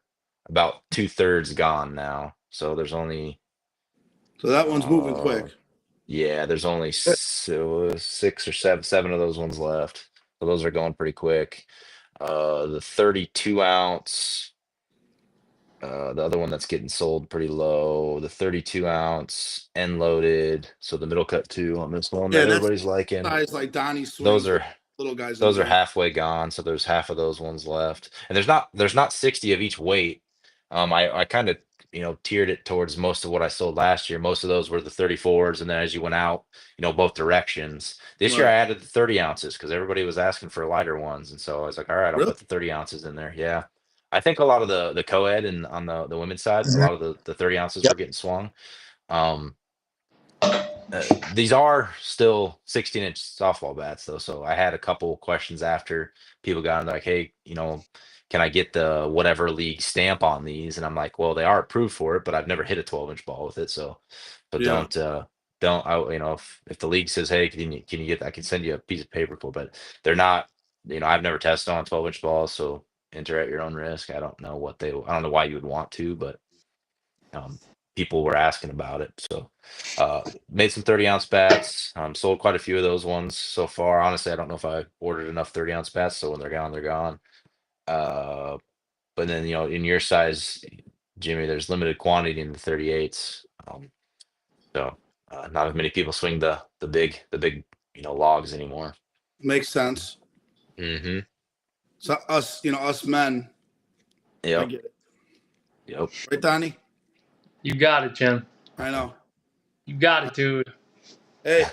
about 2/3 gone now. So there's only So that one's moving uh quick. yeah, there's only six or seven of those ones left. So those are going pretty quick. The 32-ounce. The other one that's getting sold pretty low, the 32-ounce end loaded. So the middle cut two on this one Yeah, that that's everybody's liking. size like Donnie Those swings with are little guys in the those are game. halfway gone. So there's half of those ones left, and there's not 60 of each weight. I kind of tiered it towards most of what I sold last year. Most of those were the 34s, and then as you went out, both directions. This year I Right. added the 30 ounces because everybody was asking for lighter ones, and so I was like, all right, I'll Really? put the 30 ounces in there. Yeah, I think a lot of the co-ed and on the women's side, a Mhm. lot of the 30 ounces Yep. were getting swung. Um, these are still 16-inch softball bats though, so I had a couple questions after people got them, like, hey, can I get the whatever league stamp on these? And I'm like, well, they are approved for it, but I've never hit a 12-inch ball with it, so Yeah. don't I, if the league says, hey, can you get, I can send you a piece of paper for, but they're not I've never tested on 12-inch balls, so enter at your own risk. I don't know why you would want to, but people were asking about it. So made some 30-ounce bats. Sold quite a few of those ones so far. Honestly, I don't know if I ordered enough 30-ounce bats, so when they're gone, they're gone. But then, in your size, Jimmy, there's limited quantity in the 38s. So not as many people swing the big logs anymore. Makes sense. Mm-hmm. So us men. I Yep. get it. Yep. Right, Donnie? You got it, Jim. I know. You got it, dude. Hey,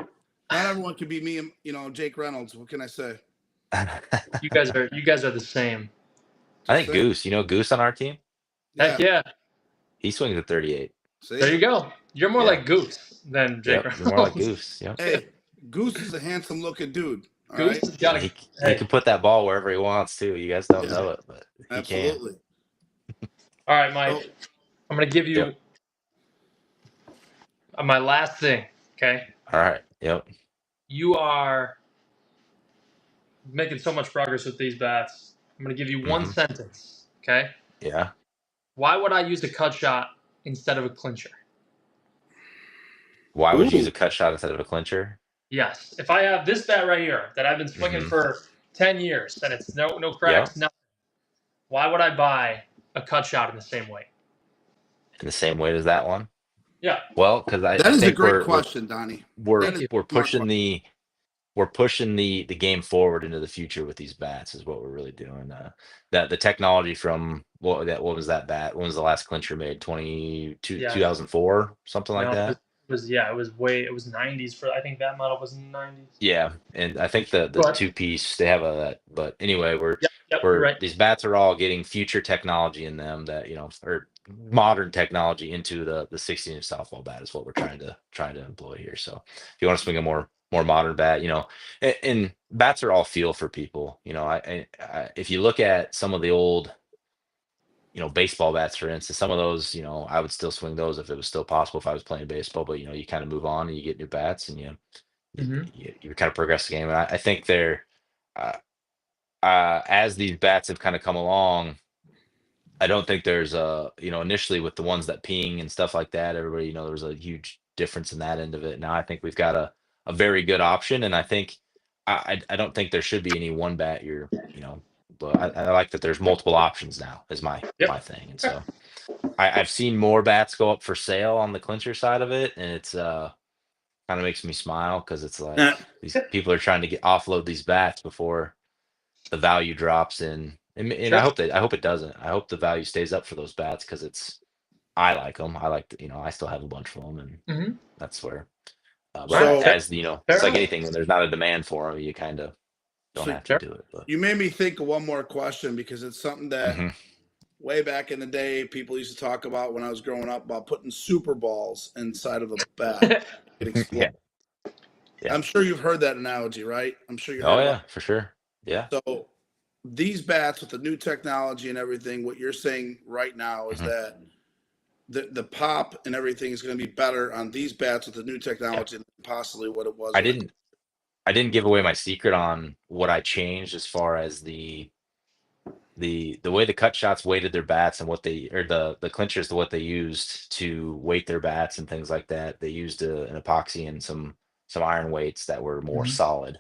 not everyone can be me and Jake Reynolds. What can I say? You guys are the same. I think Goose. Goose on our team? Heck yeah. He swings at 38. See? There you go. You're more like Goose than Jake Reynolds. You're more like Goose. Yep. Hey, Goose is a handsome looking dude. All Goose right? has got he can put that ball wherever he wants too. You guys don't know it, but he absolutely. Can. All right, Mike. I'm gonna give you my last thing. Okay. All right. Yep. You are making so much progress with these bats. I'm gonna give you one sentence. Okay. Yeah. Why would I use a cut shot instead of a clincher? Why would you use a cut shot instead of a clincher? Yes. If I have this bat right here that I've been swinging for 10 years and it's no cracks, nothing, why would I buy a cut shot in the same weight? In the same weight as that one? Yeah. Well, because I that is think a great question, Donnie. We're pushing the game forward into the future with these bats is what we're really doing. That the technology from what was that bat? When was the last clincher made? 2004, something like that. It was 90s for, I think that model was in the 90s. Yeah, and I think the two piece they have but anyway, we're right. These bats are all getting future technology in them that or modern technology into the 16-inch softball bat is what we're trying to employ here. So if you want to swing a more modern bat, and bats are all feel for people. I if you look at some of the old baseball bats, for instance, some of those, I would still swing those if it was still possible if I was playing baseball, but you kind of move on and you get new bats and you kind of progress the game. And I think they're as these bats have kind of come along, I don't think there's initially with the ones that ping and stuff like that, everybody, there was a huge difference in that end of it. Now I think we've got a very good option, and I think I don't think there should be any one bat but I like that there's multiple options now is my thing. And so I've seen more bats go up for sale on the clincher side of it, and it's kind of makes me smile because it's like these people are trying to offload these bats before the value drops in. And I hope it doesn't. I hope the value stays up for those bats because I like them. I like I still have a bunch of them, and that's where. But as it's like anything, when there's not a demand for them, you kind of don't have to do it. But you made me think of one more question because it's something that way back in the day people used to talk about when I was growing up about putting super balls inside of a bat. Yeah. I'm sure you've heard that analogy, right? I'm sure you. Oh yeah, for sure. Yeah. So these bats with the new technology and everything, what you're saying right now is that the pop and everything is going to be better on these bats with the new technology than possibly what it was. I didn't give away my secret on what I changed as far as the way the cut shots weighted their bats and what they the clinchers to what they used to weight their bats and things like that. They used an epoxy and some iron weights that were more solid.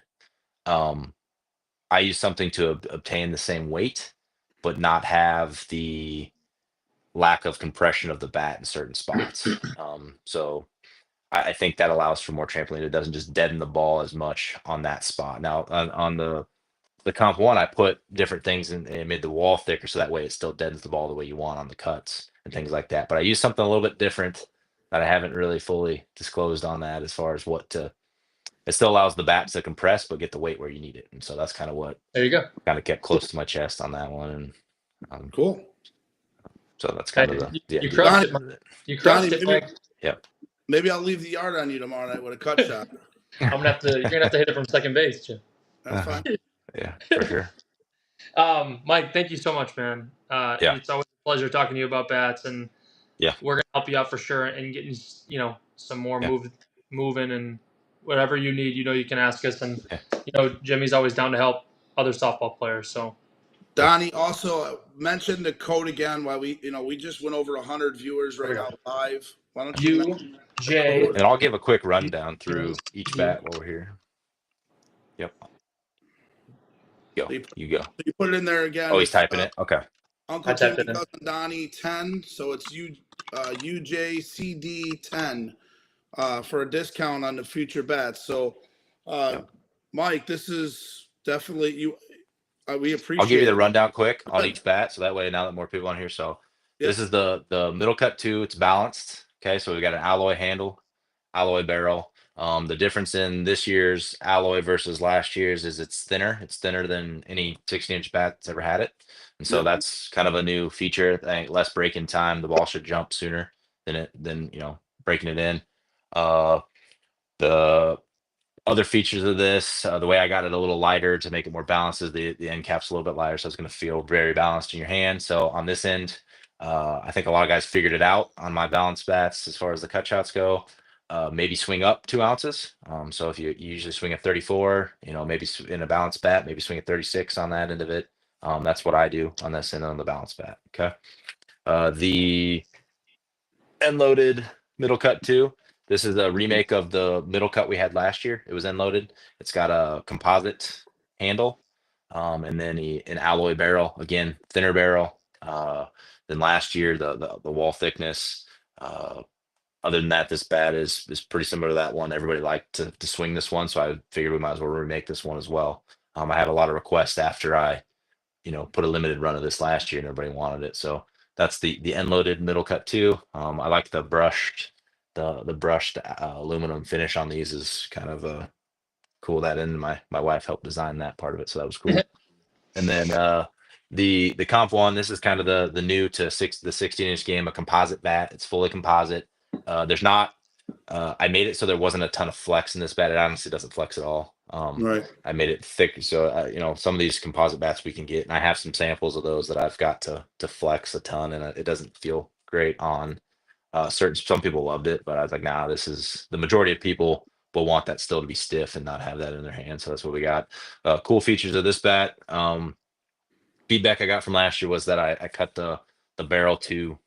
I used something to obtain the same weight, but not have the lack of compression of the bat in certain spots. So I think that allows for more trampoline. It doesn't just deaden the ball as much on that spot. Now on the comp one, I put different things and made the wall thicker so that way it still deadens the ball the way you want on the cuts and things like that. But I used something a little bit different that I haven't really fully disclosed on that as far as it still allows the bat to compress but get the weight where you need it. And so that's kind of what there you go. Kind of kept close to my chest on that one. And cool. So that's kind of the you crushed it. You crushed it, Mike. Yep. Maybe I'll leave the yard on you tomorrow night with a cut shot. You're gonna have to hit it from second base, Jim. That's fine. Yeah, for sure. Mike, thank you so much, man. It's always a pleasure talking to you about bats, and we're gonna help you out for sure and getting some more moving and whatever you need. You can ask us, and Jimmy's always down to help. other softball players. So, Donnie, also mention the code again. While we just went over 100 viewers right now live. Why don't you mention the UJ. code? And I'll give a quick rundown through each bat while we're here. Yep. Go. You go. So you put it in there again. Oh, he's typing it. Okay. Uncle Timmy Cousin Donnie 10. So it's UJCD 10 for a discount on the future bets. So, Mike, this is definitely you. We appreciate. I'll give you the rundown quick on each bat, so that way now that more people on here. So this is the middle cut 2. It's balanced. Okay, so we got an alloy handle, alloy barrel. The difference in this year's alloy versus last year's is it's thinner. It's thinner than any 16-inch bat that's ever had it, and so that's kind of a new feature. I think less break-in time. The ball should jump sooner than breaking it in. The other features of this, the way I got it a little lighter to make it more balanced is the end cap's a little bit lighter, so it's going to feel very balanced in your hand. So on this end, I think a lot of guys figured it out on my balance bats as far as the cut shots go. Maybe swing up 2 ounces. So if you usually swing at 34, maybe in a balance bat, maybe swing at 36 on that end of it. That's what I do on this end on the balance bat. Okay. The end loaded middle cut 2. This is a remake of the middle cut we had last year. It was end loaded. It's got a composite handle, and then an alloy barrel. Again, thinner barrel than last year. The wall thickness. Other than that, this bat is pretty similar to that one. Everybody liked to swing this one, so I figured we might as well remake this one as well. I had a lot of requests after I, put a limited run of this last year, and everybody wanted it. So that's the end loaded middle cut 2. I like the brushed. The brushed aluminum finish on these is kind of cool. That and my wife helped design that part of it, so that was cool. And then the comp one, this is kind of the new to the 16-inch game, a composite bat. It's fully composite. There's not. I made it so there wasn't a ton of flex in this bat. It honestly doesn't flex at all. Right. I made it thick, so some of these composite bats we can get, and I have some samples of those that I've got to flex a ton, and it doesn't feel great on. Some people loved it, but I was like, nah, this is the majority of people will want that still to be stiff and not have that in their hand. So that's what we got. Cool features of this bat. Feedback I got from last year was that I cut the barrel too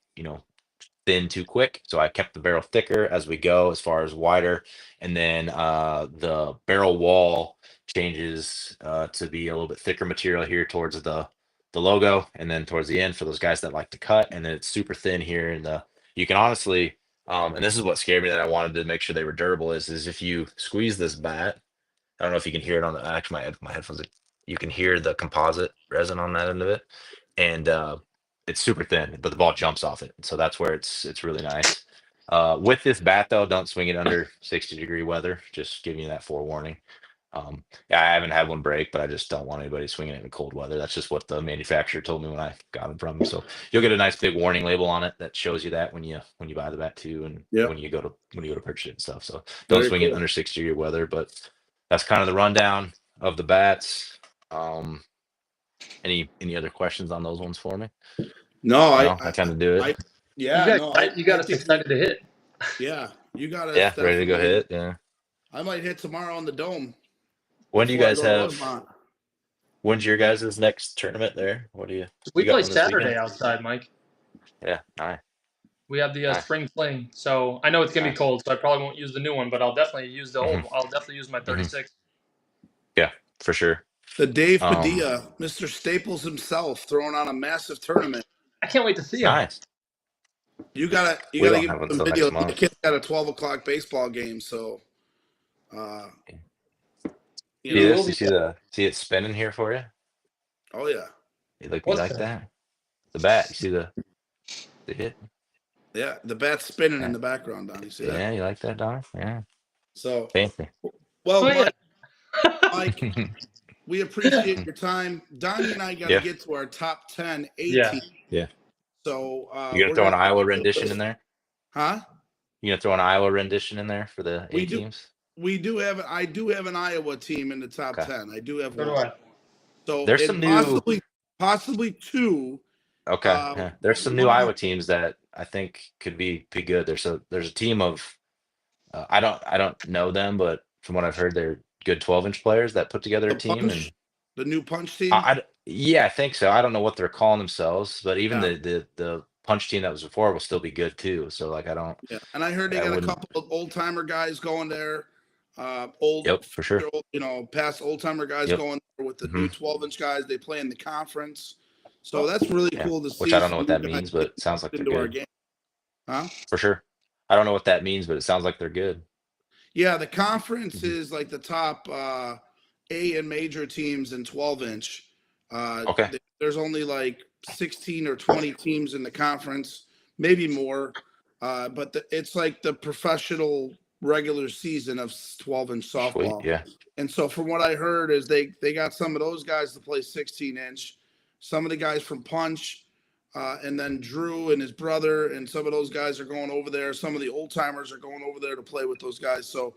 thin too quick. So I kept the barrel thicker as we go, as far as wider. And then the barrel wall changes to be a little bit thicker material here towards the logo, and then towards the end for those guys that like to cut. And then it's super thin here in the. You can honestly, and this is what scared me that I wanted to make sure they were durable is if you squeeze this bat, I don't know if you can hear it on actually my headphones, you can hear the composite resin on that end of it. And it's super thin, but the ball jumps off it. So that's where it's really nice. With this bat though, don't swing it under 60-degree weather. Just giving you that forewarning. I haven't had one break, but I just don't want anybody swinging it in cold weather. That's just what the manufacturer told me when I got them from him. So you'll get a nice big warning label on it that shows you that when you buy the bat too, and when you go to purchase it and stuff. So don't swing it under 60-degree weather. But that's kind of the rundown of the bats. Any other questions on those ones for me? No, I kind of do it. You got us excited to hit. Yeah, you got us. Yeah, ready to go hit. Yeah, I might hit tomorrow on the dome. When do you guys have? When's your guys' next tournament there? What do you? We play Saturday outside, Mike. Yeah, nice. We have the spring fling, so I know it's gonna be cold, so I probably won't use the new one, but I'll definitely use the old. I'll definitely use my 36. Yeah, for sure. The Dave Padilla, Mr. Staples himself, throwing on a massive tournament. I can't wait to see him. Nice. You gotta give him some video. The kid's got a 12:00 baseball game, so. You see it spinning here for you? Oh yeah. You like that? The bat. You see the hit? Yeah, the bat's spinning in the background, Donnie. See that? Yeah, you like that, Don? Yeah. So fancy. Well, Mike, we appreciate your time. Donnie and I got to get to our top 10 A-team. Yeah. So you gonna throw an Iowa rendition in there? Huh? You gonna throw an Iowa rendition in there for the A teams? I do have an Iowa team in the top 10. I do have one. So there's some possibly two. Okay. There's some new Iowa teams that I think could be good. There's a team of I don't know them, but from what I've heard, they're good 12-inch players that put together a team. And The new Punch team? Yeah, I think so. I don't know what they're calling themselves, but even Yeah. the Punch team that was before will still be good too. So like Yeah, and I heard they I got a wouldn't. couple of old timer guys going there. Yep, for sure. Past old timer guys Yep. going there with the Hmm. new 12-inch guys. They play in the conference, so that's really Yeah, cool to which I see don't know some what new that guys means, but it sounds like they're into our good game. Huh? for sure. I don't know what that means, but it sounds like they're good. Yeah, the conference Mhm. is like the top A and major teams in 12-inch. Okay. There's only like 16 or 20 teams in the conference, maybe more. But it's like the professional regular season of 12-inch Sweet. softball. Yeah. And so from what I heard is they got some of those guys to play 16-inch, some of the guys from Punch, and then Drew and his brother and some of those guys are going over there. Some of the old timers are going over there to play with those guys. So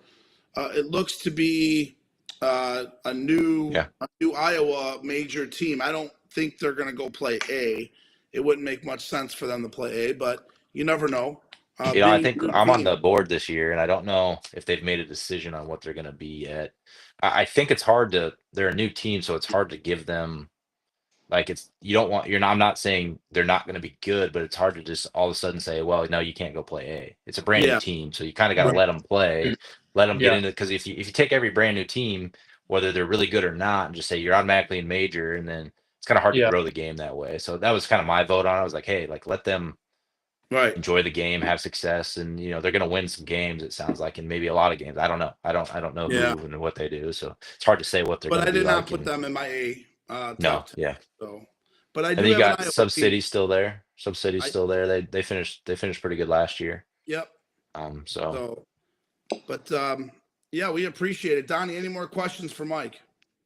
it looks to be a new Yeah. Iowa major team. I don't think they're going to go play A. It wouldn't make much sense for them to play A, but you never know. I Being think a new I'm on team, the board this year, and I don't know if they've made a decision on what they're going to be yet. I think it's hard to. They're a new team, so it's hard to give them like it's. You don't want. You're not. I'm not saying they're not going to be good, but it's hard to just all of a sudden say, well, no, you can't go play A. It's a brand new yeah, team, so you kind of got to right, let them play, let them get Yeah. into. Because if you take every brand new team, whether they're really good or not, and just say you're automatically in major, and then it's kind of hard to Yeah. grow the game that way. So that was kind of my vote on it. I was like, hey, like let them right, enjoy the game, have success, and they're going to win some games. It sounds like, and maybe a lot of games. I don't know. I don't know yeah. who and what they do, so it's hard to say what they're But going to I be did not like. put And them in my A no, top 10. yeah. So, but I And do then you have an got Iowa Sub team. City's still there. Sub City's I still there. They finished pretty good last year. Yep. So So, but yeah, we appreciate it. Donnie, any more questions for Mike?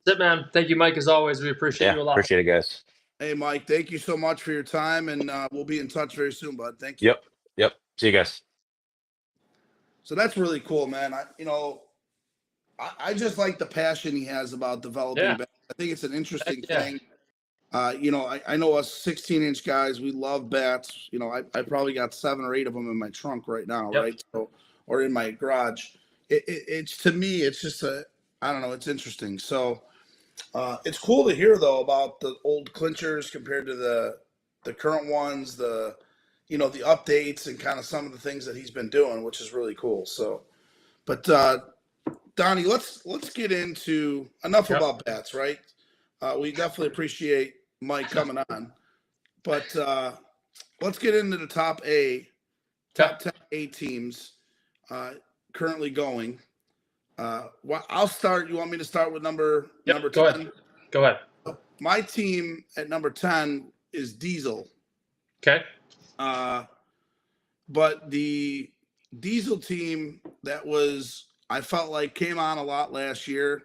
That's it, man. Thank you, Mike, as always. We appreciate yeah, you a lot. appreciate it, guys. Hey, Mike, thank you so much for your time, and we'll be in touch very soon, bud. Thank you. Yep, yep. See you guys. So that's really cool, man. I just like the passion he has about developing. Yeah. Bats. I think it's an interesting Yeah. thing. I know us 16-inch guys, we love bats. I probably got 7 or 8 of them in my trunk right now, Yep. right? So, or in my garage. It's to me, it's just I don't know, it's interesting. So it's cool to hear though about the old clinchers compared to the current ones, the updates and kind of some of the things that he's been doing, which is really cool. So, but Donnie, let's get into enough Yep. about bats, right? We definitely appreciate Mike coming on, but let's get into the top 10 A teams currently going. I'll start. You want me to start with number 10? Go ahead. My team at number 10 is Diesel. Okay. But the Diesel team I felt like came on a lot last year.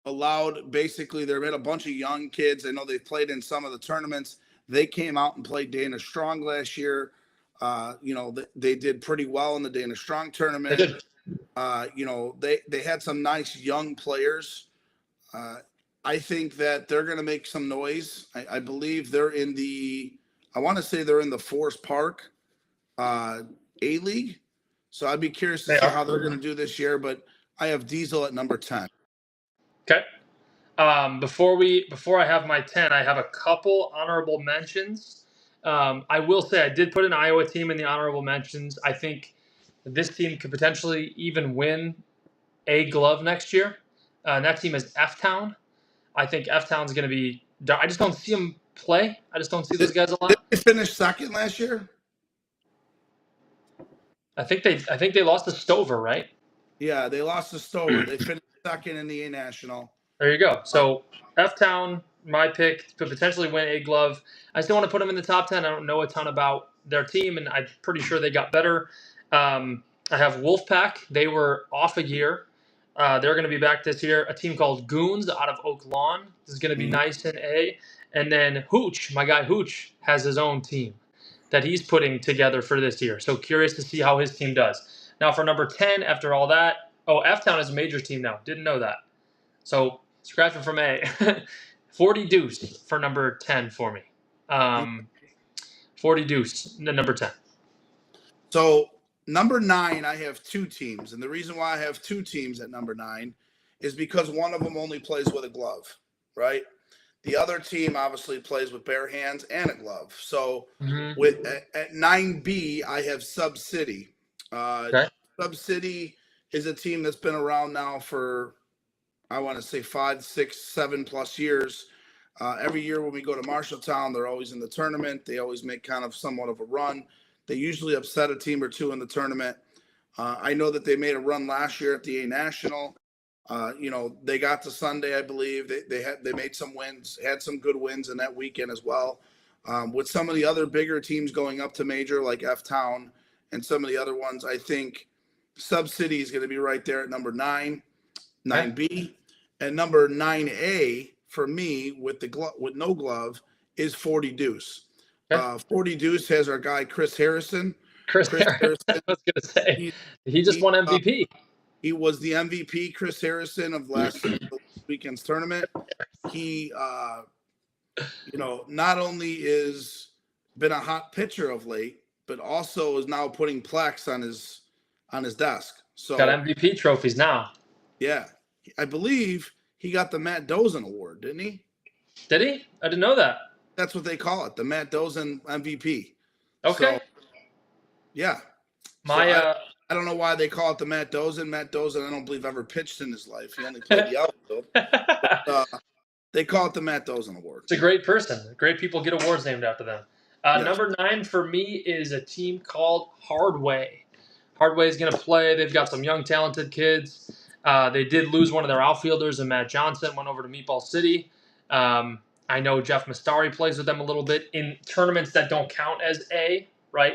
Allowed basically, there been a bunch of young kids. I know they played in some of the tournaments. They came out and played Dana Strong last year. They did pretty well in the Dana Strong tournament. They did. They had some nice young players. I think that they're going to make some noise. I believe they're in I want to say they're in the Forest Park A-League. So I'd be curious to see how they're going to do this year, but I have Diesel at number 10. Okay. Before I have my 10, I have a couple honorable mentions. I will say I did put an Iowa team in the honorable mentions. I think this team could potentially even win a glove next year. And that team is F-Town. I think F-Town's going to be – I just don't see them play. I just don't see those guys a lot. Did they finish second last year? I think they lost to Stover, right? Yeah, they lost to Stover. They finished second in the A National. There you go. So F-Town, my pick, could potentially win a glove. I still want to put them in the top 10. I don't know a ton about their team, and I'm pretty sure they got better. I have Wolfpack. They were off a year. They're going to be back this year. A team called Goons out of Oak Lawn. This is going to be nice in A. And then Hooch, my guy Hooch, has his own team that he's putting together for this year. So curious to see how his team does. Now for number 10, after all that, F-Town is a major team now. Didn't know that. So scratching from A. 40 Deuce for number 10 for me. 40 Deuce, number 10. So number 9, I have 2 teams. And the reason why I have 2 teams at number 9 is because one of them only plays with a glove. right? The other team obviously plays with bare hands and a glove. So Mm-hmm. at 9B, I have Sub City. Okay. Sub City is a team that's been around now for, I want to say 5, 6, 7+ years. Every year when we go to Marshalltown, they're always in the tournament. They always make kind of somewhat of a run. They usually upset a team or two in the tournament. I know that they made a run last year at the A National. They got to Sunday, I believe. They made some wins, had some good wins in that weekend as well. With some of the other bigger teams going up to major like F Town and some of the other ones, I think Sub City is going to be right there at number 9B, and number 9A for me with no glove is 40 Deuce. 40 Deuce has our guy Chris Harrison. Chris Harrison. I was going to say he just won MVP. He was the MVP, Chris Harrison, of last weekend's tournament. He, not only is been a hot pitcher of late, but also is now putting plaques on his desk. So got MVP trophies now. Yeah, I believe he got the Matt Dozen Award, didn't he? Did he? I didn't know that. That's what they call it, the Matt Dozen MVP. Okay. So, yeah. I don't know why they call it the Matt Dozen. Matt Dozen, I don't believe ever pitched in his life. He only played the outfield. But, they call it the Matt Dozen Award. It's a great person. Great people get awards named after them. Yes. Number 9 for me is a team called Hardway. Hardway is going to play. They've got some young, talented kids. They did lose one of their outfielders, and Matt Johnson went over to Meatball City. I know Jeff Mastari plays with them a little bit in tournaments that don't count as A, right?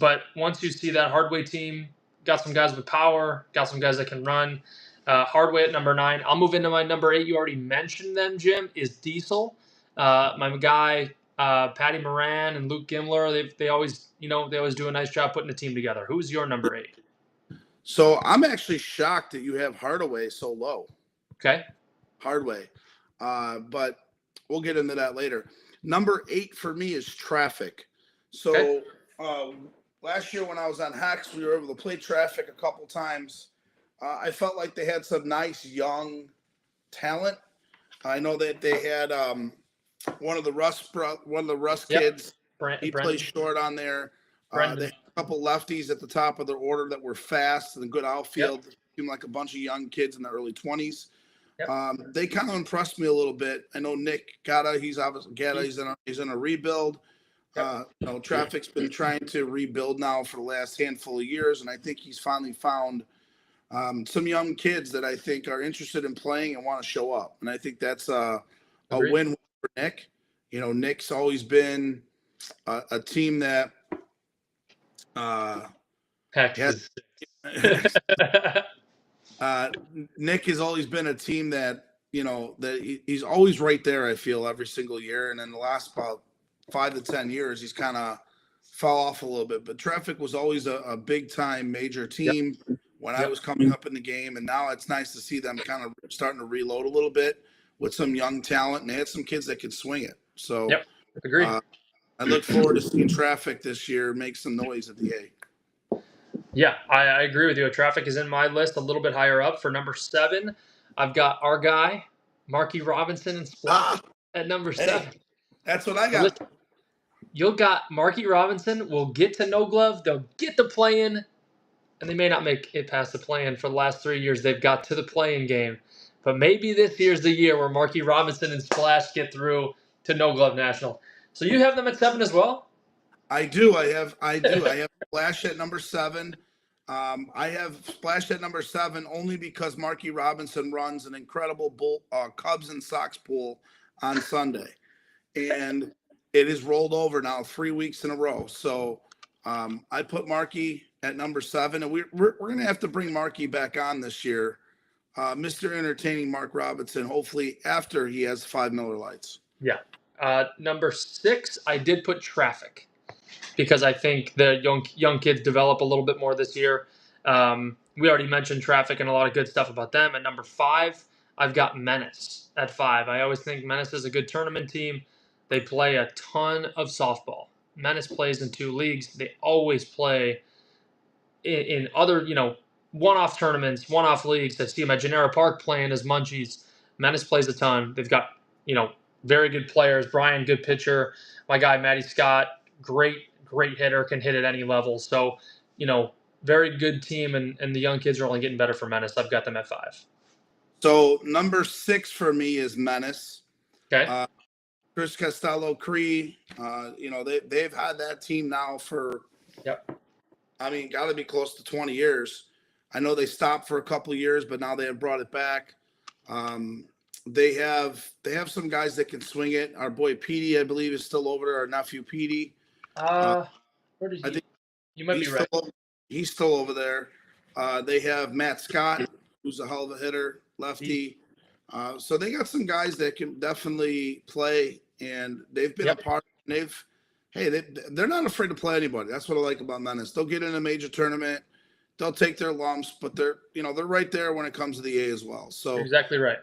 But once you see that Hardway team, got some guys with power, got some guys that can run. Hardway at number 9. I'll move into my number 8. You already mentioned them, Jim, is Diesel. My guy, Patty Moran and Luke Gimler, they always do a nice job putting the team together. Who's your number 8? So I'm actually shocked that you have Hardaway so low. Okay. Hardway. But we'll get into that later. Number 8 for me is Traffic. So last year when I was on Hex, we were able to play Traffic a couple times. I felt like they had some nice young talent. I know that they had one of the Russ kids. He plays short on there. They had a couple lefties at the top of their order that were fast and good outfield. Seemed like a bunch of young kids in the early 20s. They kind of impressed me a little bit. I know Nick Gatta. He's in a rebuild. Traffic's been trying to rebuild now for the last handful of years, and I think he's finally found some young kids that I think are interested in playing and want to show up. And I think that's a win for Nick. Nick's always been a team that Nick has always been a team that, that he's always right there, I feel, every single year. And in the last about 5 to 10 years, he's kind of fell off a little bit. But Traffic was always a big-time major team when I was coming up in the game. And now it's nice to see them kind of starting to reload a little bit with some young talent. And they had some kids that could swing it. So agreed. I look forward to seeing Traffic this year make some noise at the A. Yeah, I agree with you. Traffic is in my list a little bit higher up. For number 7, I've got our guy, Marky Robinson and Splash at number 7. That's what I got. Listen, you'll got Marky Robinson will get to no glove. They'll get the play-in, and they may not make it past the play-in. For the last 3 years, they've got to the play-in game. But maybe this year's the year where Marky Robinson and Splash get through to no glove national. So you have them at 7 as well? I do. I have Splash at number 7. I have Splash at number 7 only because Marky Robinson runs an incredible Cubs and Sox pool on Sunday. And it is rolled over now 3 weeks in a row. So I put Marky at number 7. And we're going to have to bring Marky back on this year. Mr. Entertaining Mark Robinson, hopefully after he has 5 Miller Lights. Yeah. Number 6, I did put Traffic because I think the young kids develop a little bit more this year. We already mentioned Traffic and a lot of good stuff about them. At number 5, I've got Menace at 5. I always think Menace is a good tournament team. They play a ton of softball. Menace plays in 2 leagues. They always play in other, one-off tournaments, one-off leagues. I see them at Genera Park playing as Munchies. Menace plays a ton. They've got, very good players. Brian, good pitcher. My guy, Matty Scott, great hitter, can hit at any level. So, very good team, and the young kids are only getting better for Menace. I've got them at 5. So number 6 for me is Menace. Okay. Chris Costello, Cree, they've had that team now for, got to be close to 20 years. I know they stopped for a couple of years, but now they have brought it back. They have some guys that can swing it. Our boy Petey, I believe, is still over there. Our nephew Petey. Where did he? I think you might be right. He's still over there. They have Matt Scott, who's a hell of a hitter, lefty. So they got some guys that can definitely play, and they've been a part. They're not afraid to play anybody. That's what I like about Menace. They'll get in a major tournament, they'll take their lumps, but they're right there when it comes to the A as well. So you're exactly right.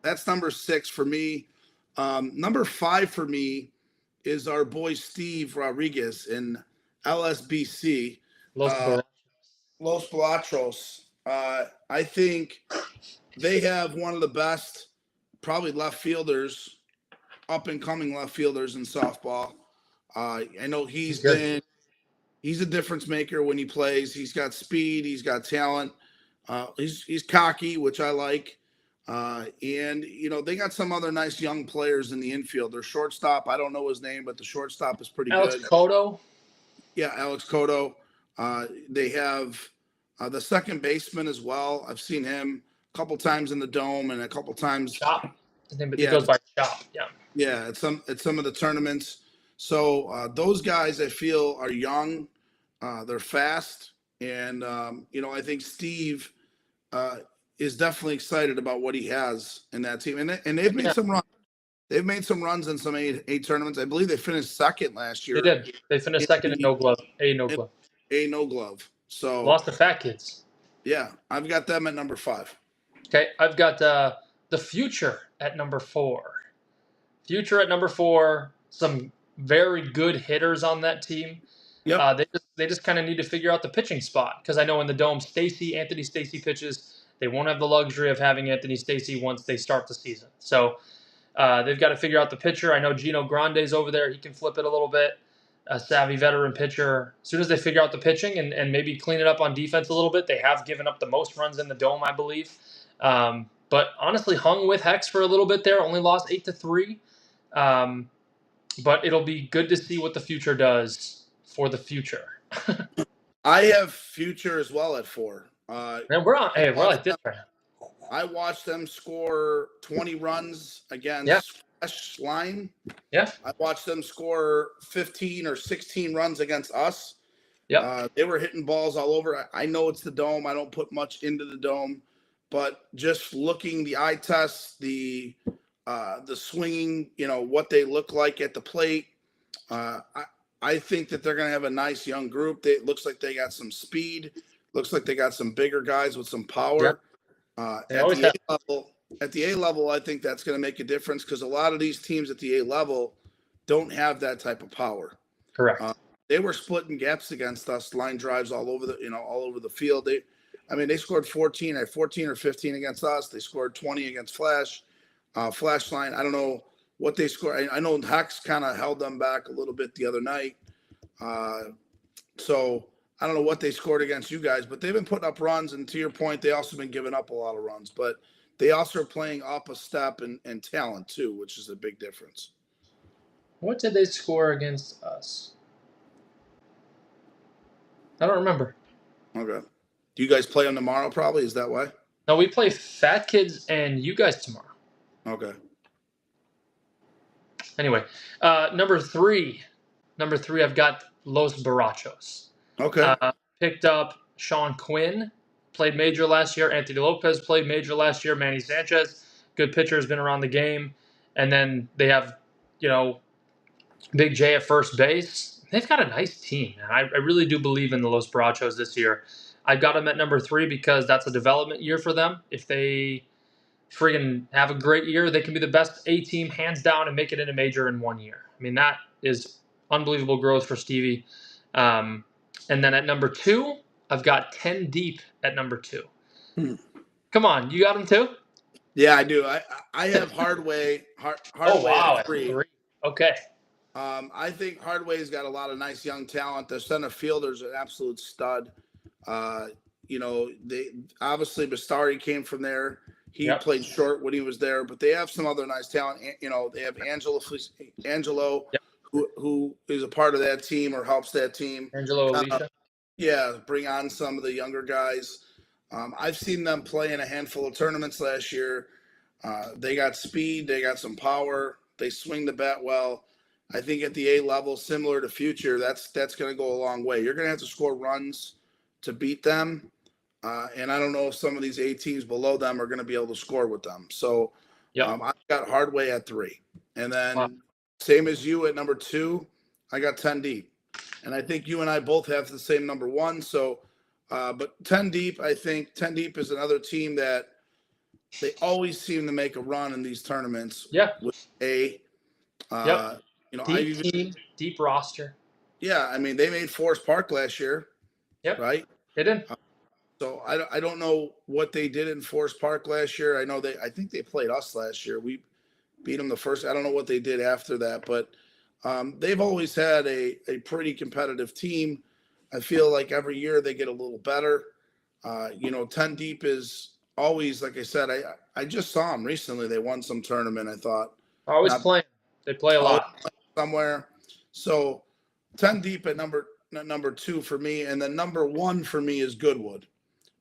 That's number 6 for me. Number 5 for me is our boy Steve Rodriguez in LSBC. Los Balatros. I think they have one of the best, probably left fielders, up and coming left fielders in softball. I know he's a difference maker when he plays. He's got speed. He's got talent. He's cocky, which I like. And they got some other nice young players in the infield. Their shortstop, I don't know his name, but the shortstop is pretty good. Alex Cotto. Yeah, Alex Cotto. They have the second baseman as well. I've seen him a couple times in the Dome and a couple times. Chop. He goes by Chop. Yeah. Yeah, at some of the tournaments. So those guys I feel are young. They're fast, and I think Steve is definitely excited about what he has in that team. And they've made some runs. They've made some runs in some A tournaments. I believe they finished second last year. They did. They finished second in no glove. A no glove. So lost the Fat Kids. Yeah, I've got them at number 5. Okay, I've got the Future at number 4. Future at number 4. Some very good hitters on that team. Yep. They just kind of need to figure out the pitching spot, because I know in the Dome, Anthony Stacy pitches. They won't have the luxury of having Anthony Stacy once they start the season. So they've got to figure out the pitcher. I know Gino Grande's over there. He can flip it a little bit. A savvy veteran pitcher. As soon as they figure out the pitching and maybe clean it up on defense a little bit, they have given up the most runs in the Dome, I believe. But honestly, hung with Hex for a little bit there. Only lost 8-3. But it'll be good to see what the Future does for the future. I have Future as well at 4. And we're like this right now. I watched them score 20 runs against Fresh Line. Yeah. I watched them score 15 or 16 runs against us. Yeah. They were hitting balls all over. I know it's the Dome. I don't put much into the Dome, but just looking the eye test, the swinging, what they look like at the plate. I think that they're going to have a nice young group. It looks like they got some speed. Looks like they got some bigger guys with some power. At the A level, I think that's going to make a difference, because a lot of these teams at the A level don't have that type of power. Correct. They were splitting gaps against us, line drives all over the field. They scored 14 or 15 against us. They scored 20 against Flash Line. I don't know what they scored. I know Hex kind of held them back a little bit the other night. So I don't know what they scored against you guys, but they've been putting up runs. And to your point, they also been giving up a lot of runs. But they also are playing up a step and talent too, which is a big difference. What did they score against us? I don't remember. Okay. Do you guys play them tomorrow probably? Is that why? No, we play Fat Kids and you guys tomorrow. Okay. Anyway, number 3, I've got Los Barachos. Okay. Picked up Sean Quinn, played major last year. Anthony Lopez played major last year. Manny Sanchez, good pitcher, has been around the game. And then they have, Big J at first base. They've got a nice team, man. I really do believe in the Los Barachos this year. I've got them at number 3 because that's a development year for them. If they friggin' have a great year, they can be the best A team hands down and make it in a major in 1 year. I mean, that is unbelievable growth for Stevie. And then at number 2, I've got 10 Deep at number 2. Come on, you got them too? Yeah, I do. I have Hardway. Oh Hardway wow, at at 3. 3. Okay. I think Hardway's got a lot of nice young talent. The center fielder's an absolute stud. They obviously Bastari came from there. He played short when he was there, but they have some other nice talent. They have Angelo, Yep. who is a part of that team or helps that team. Angelo Alicia. Bring on some of the younger guys. I've seen them play in a handful of tournaments last year. They got speed. They got some power. They swing the bat well. I think at the A level, similar to Future, that's going to go a long way. You're going to have to score runs to beat them. And I don't know if some of these A teams below them are going to be able to score with them. So I've got Hardway at 3. And then same as you at number 2, I got 10 deep. And I think you and I both have the same number 1. So, but 10 deep, I think 10 deep is another team that they always seem to make a run in these tournaments. Yeah. With A. Deep team, deep roster. Yeah, I mean they made Forest Park last year. Yep. Right. They did. So I don't know what they did in Forest Park last year. I think they played us last year. We beat them the first. I don't know what they did after that, but they've always had a pretty competitive team. I feel like every year they get a little better. 10 deep is always, like I said, I just saw them recently. They won some tournament. I thought always playing. They play a lot somewhere. So 10 deep at number 2 for me, and then number 1 for me is Goodwood.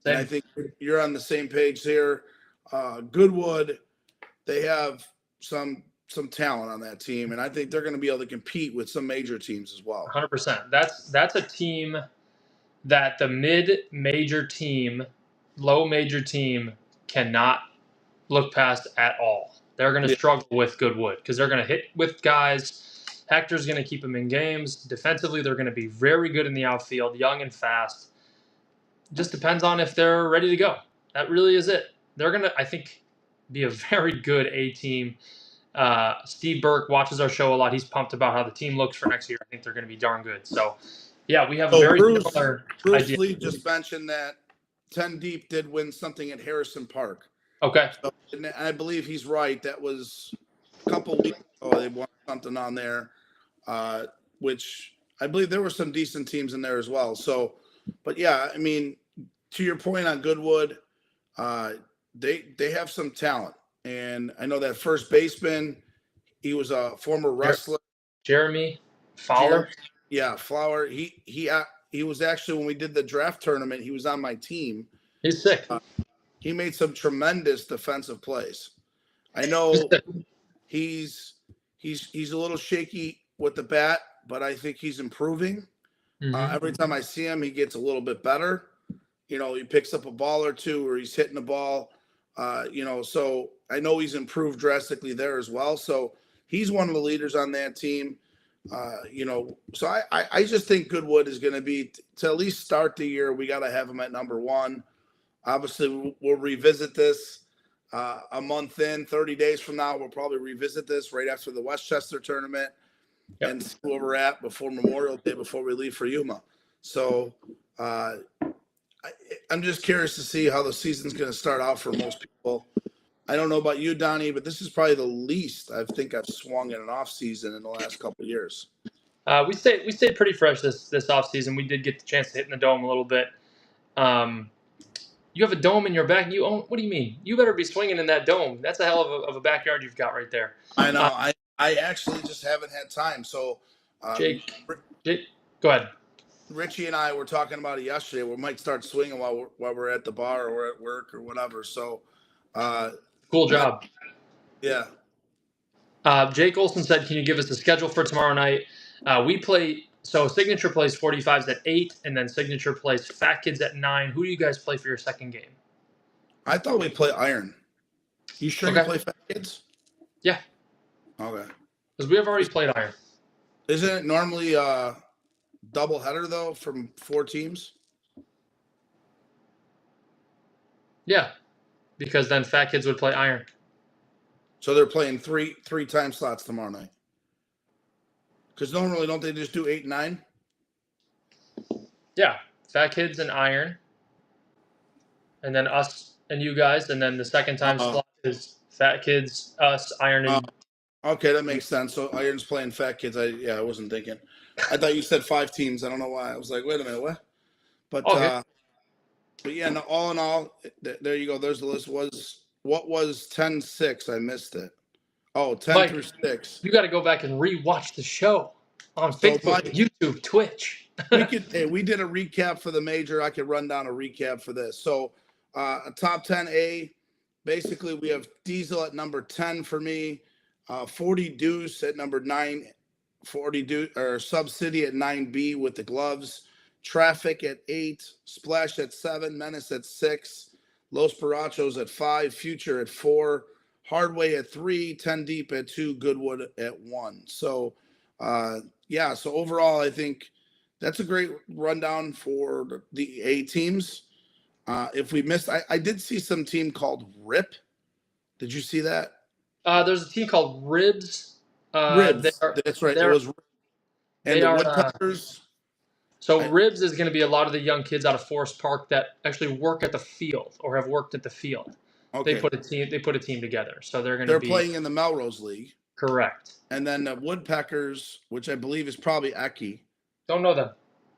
Same. And I think you're on the same page here. Goodwood, they have some talent on that team, and I think they're going to be able to compete with some major teams as well. 100%. That's a team that the mid-major team, low major team cannot look past at all. They're going to struggle with Goodwood because they're going to hit with guys. Hector's going to keep them in games. Defensively, they're going to be very good in the outfield, young and fast. Just depends on if they're ready to go. That really is it. They're going to, I think, be a very good A team. Steve Burke watches our show a lot. He's pumped about how the team looks for next year. I think they're going to be darn good. So, yeah, we have a very similar idea. Bruce Lee just mentioned that 10 deep did win something at Harrison Park. Okay. So, and I believe he's right. That was a couple weeks ago. They won something on there, which I believe there were some decent teams in there as well. So, but yeah, I mean, to your point on Goodwood, they have some talent. And I know that first baseman, he was a former wrestler. Jeremy Fowler. Flower. He was actually, when we did the draft tournament, he was on my team. He's sick. He made some tremendous defensive plays. I know he's a little shaky with the bat, but I think he's improving. Every time I see him, he gets a little bit better. He picks up a ball or two, or he's hitting the ball. So I know he's improved drastically there as well. So he's one of the leaders on that team. So I just think Goodwood is going to be, to at least start the year, we got to have him at number 1. Obviously, we'll revisit this a month in, 30 days from now. We'll probably revisit this right after the Westchester tournament and see where we're at before Memorial Day, before we leave for Yuma. So I'm just curious to see how the season's going to start out for most people. I don't know about you, Donnie, but this is probably the least I think I've swung in an off season in the last couple of years. We stayed pretty fresh this off season. We did get the chance to hit in the dome a little bit. You have a dome in your back. What do you mean? You better be swinging in that dome. That's a hell of a backyard you've got right there. I know. I actually just haven't had time. So, Jake, go ahead. Richie and I were talking about it yesterday. We might start swinging while we're at the bar or at work or whatever. So, cool job. Yeah. Jake Olson said, "Can you give us a schedule for tomorrow night?" We play. So Signature plays 45s at 8, and then Signature plays Fat Kids at 9. Who do you guys play for your second game? I thought we play Iron. You sure you play Fat Kids? Yeah. Okay. Because we have already played Iron. Isn't it normally a double header though from 4 teams? Yeah, because then Fat Kids would play Iron. So they're playing three time slots tomorrow night. Because normally, don't they just do 8 and 9? Yeah, Fat Kids and Iron, and then us and you guys, and then the second time slot Fat kids, us, Iron, and okay, that makes sense. So Iron's playing Fat Kids. I wasn't thinking. I thought you said 5 teams. I don't know why. I was like, wait a minute, what? But okay. but yeah, no, all in all, there you go. There's the list. What was 10-6? I missed it. Oh, 10 Mike, through 6. You got to go back and re-watch the show on So, Facebook, Mike, YouTube, Twitch. we did a recap for the major. I could run down a recap for this. So, a top 10A, basically we have Diesel at number 10 for me, 40 Deuce at number 9, 40 Deuce or Sub City at 9B with the gloves, Traffic at 8, Splash at 7, Menace at 6, Los Parachos at 5, Future at 4, Hardway at 3, 10 Deep at 2, Goodwood at 1. So, yeah. So overall, I think that's a great rundown for the A teams. If we missed, I did see some team called RIP. Did you see that? There's a team called Ribs. Ribs. That's right. It was. And the Woodpeckers. Ribs is going to be a lot of the young kids out of Forest Park that actually work at the field or have worked at the field. Okay. They put a team together. So they're playing in the Melrose League. Correct. And then the Woodpeckers, which I believe is probably Eki. Don't know them.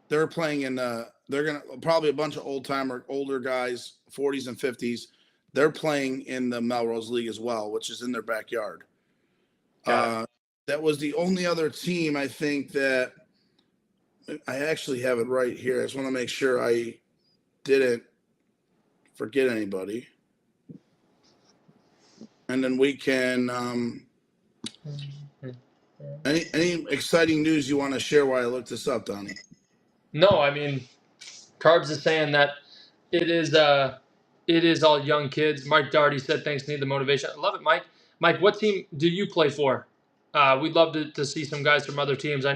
They're playing in they're gonna probably a bunch of older guys, 40s and 50s. They're playing in the Melrose League as well, which is in their backyard. That was the only other team I think that I actually have it right here. I just want to make sure I didn't forget anybody. And then we can any exciting news you want to share while I look this up, Donnie? No, I mean, Carbs is saying that it is all young kids. Mike Doherty said thanks, need the motivation. I love it, Mike. Mike, what team do you play for? We'd love to see some guys from other teams. I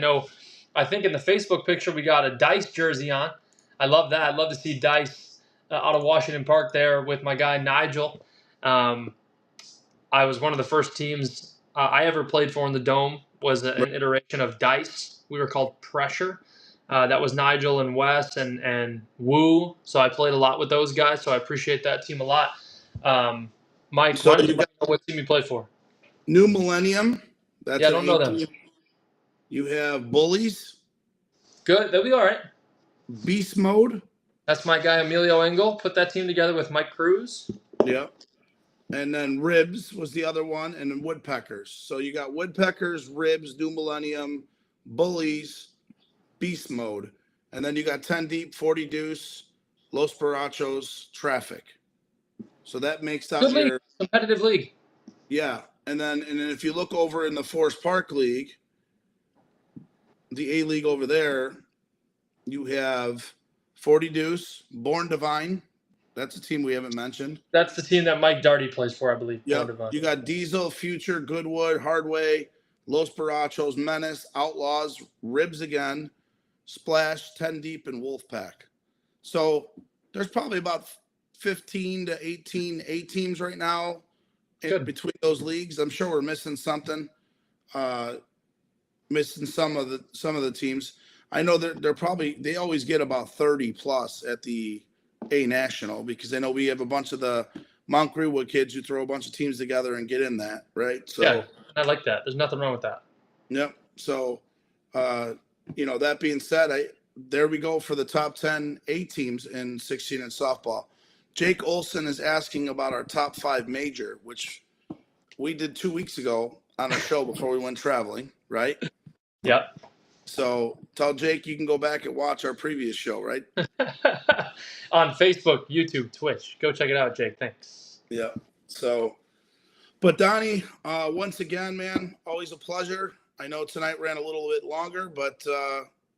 think in the Facebook picture we got a Dice jersey on. I love that. I'd love to see Dice out of Washington Park there with my guy Nigel. I was one of the first teams I ever played for in the Dome was an iteration of Dice. We were called Pressure. That was Nigel and Wes and Woo. So I played a lot with those guys. So I appreciate that team a lot. Mike, why don't you know what team you play for? New Millennium. I don't know them. You have Bullies. Good. They'll be all right. Beast Mode. That's my guy, Emilio Engel. Put that team together with Mike Cruz. Yep. And then Ribs was the other one, and then Woodpeckers. So you got Woodpeckers, Ribs, New Millennium, Bullies, Beast Mode. And then you got 10 Deep, 40 Deuce, Los Parachos, Traffic. So that makes out your competitive league. Yeah. And then if you look over in the Forest Park League, the A League over there, you have 40 Deuce, Born Divine. That's a team we haven't mentioned. That's the team that Mike Doherty plays for, I believe. Yeah. You got Diesel, Future, Goodwood, Hardway, Los Parachos, Menace, Outlaws, Ribs again, Splash, 10 Deep, and Wolfpack. So there's probably about 15 to 18 A teams right now in between those leagues. I'm sure we're missing something. Missing some of the teams. I know they always get about 30 plus at the A National because I know we have a bunch of the Mount Greenwood kids who throw a bunch of teams together and get in that, right? So yeah, I like that. There's nothing wrong with that. Yep. So, that being said, there we go for the top 10 A teams in 16 in softball. Jake Olson is asking about our top 5 major, which we did 2 weeks ago on a show before we went traveling, right? Yep. So tell Jake you can go back and watch our previous show, right? On Facebook, YouTube, Twitch. Go check it out, Jake. Thanks. Yeah. So, but Donnie, once again, man, always a pleasure. I know tonight ran a little bit longer, but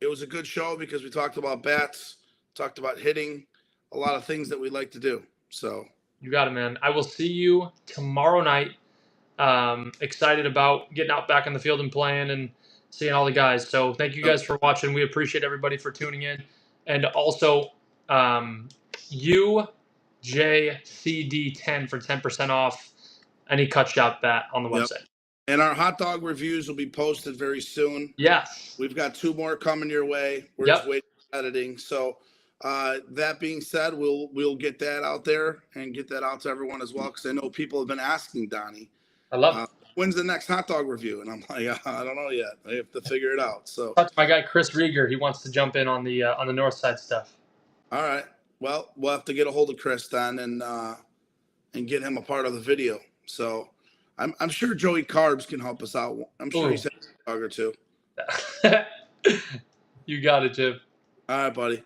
it was a good show because we talked about bats, talked about hitting, a lot of things that we like to do. So you got it, man. I will see you tomorrow night. Excited about getting out back on the field and playing and seeing all the guys. So thank you guys for watching. We appreciate everybody for tuning in. And also, UJCD10 for 10% off any cut shop bat on the website. And our hot dog reviews will be posted very soon. Yes. We've got 2 more coming your way. We're just waiting for editing. So That being said, we'll get that out there and get that out to everyone as well, because I know people have been asking Donnie. I love it. When's the next hot dog review? And I'm like, I don't know yet. I have to figure it out. So talk to my guy Chris Rieger. He wants to jump in on the north side stuff. All right. Well, we'll have to get a hold of Chris then and get him a part of the video. So I'm sure Joey Carbs can help us out. I'm sure he's had a dog or two. You got it, Jim. All right, buddy.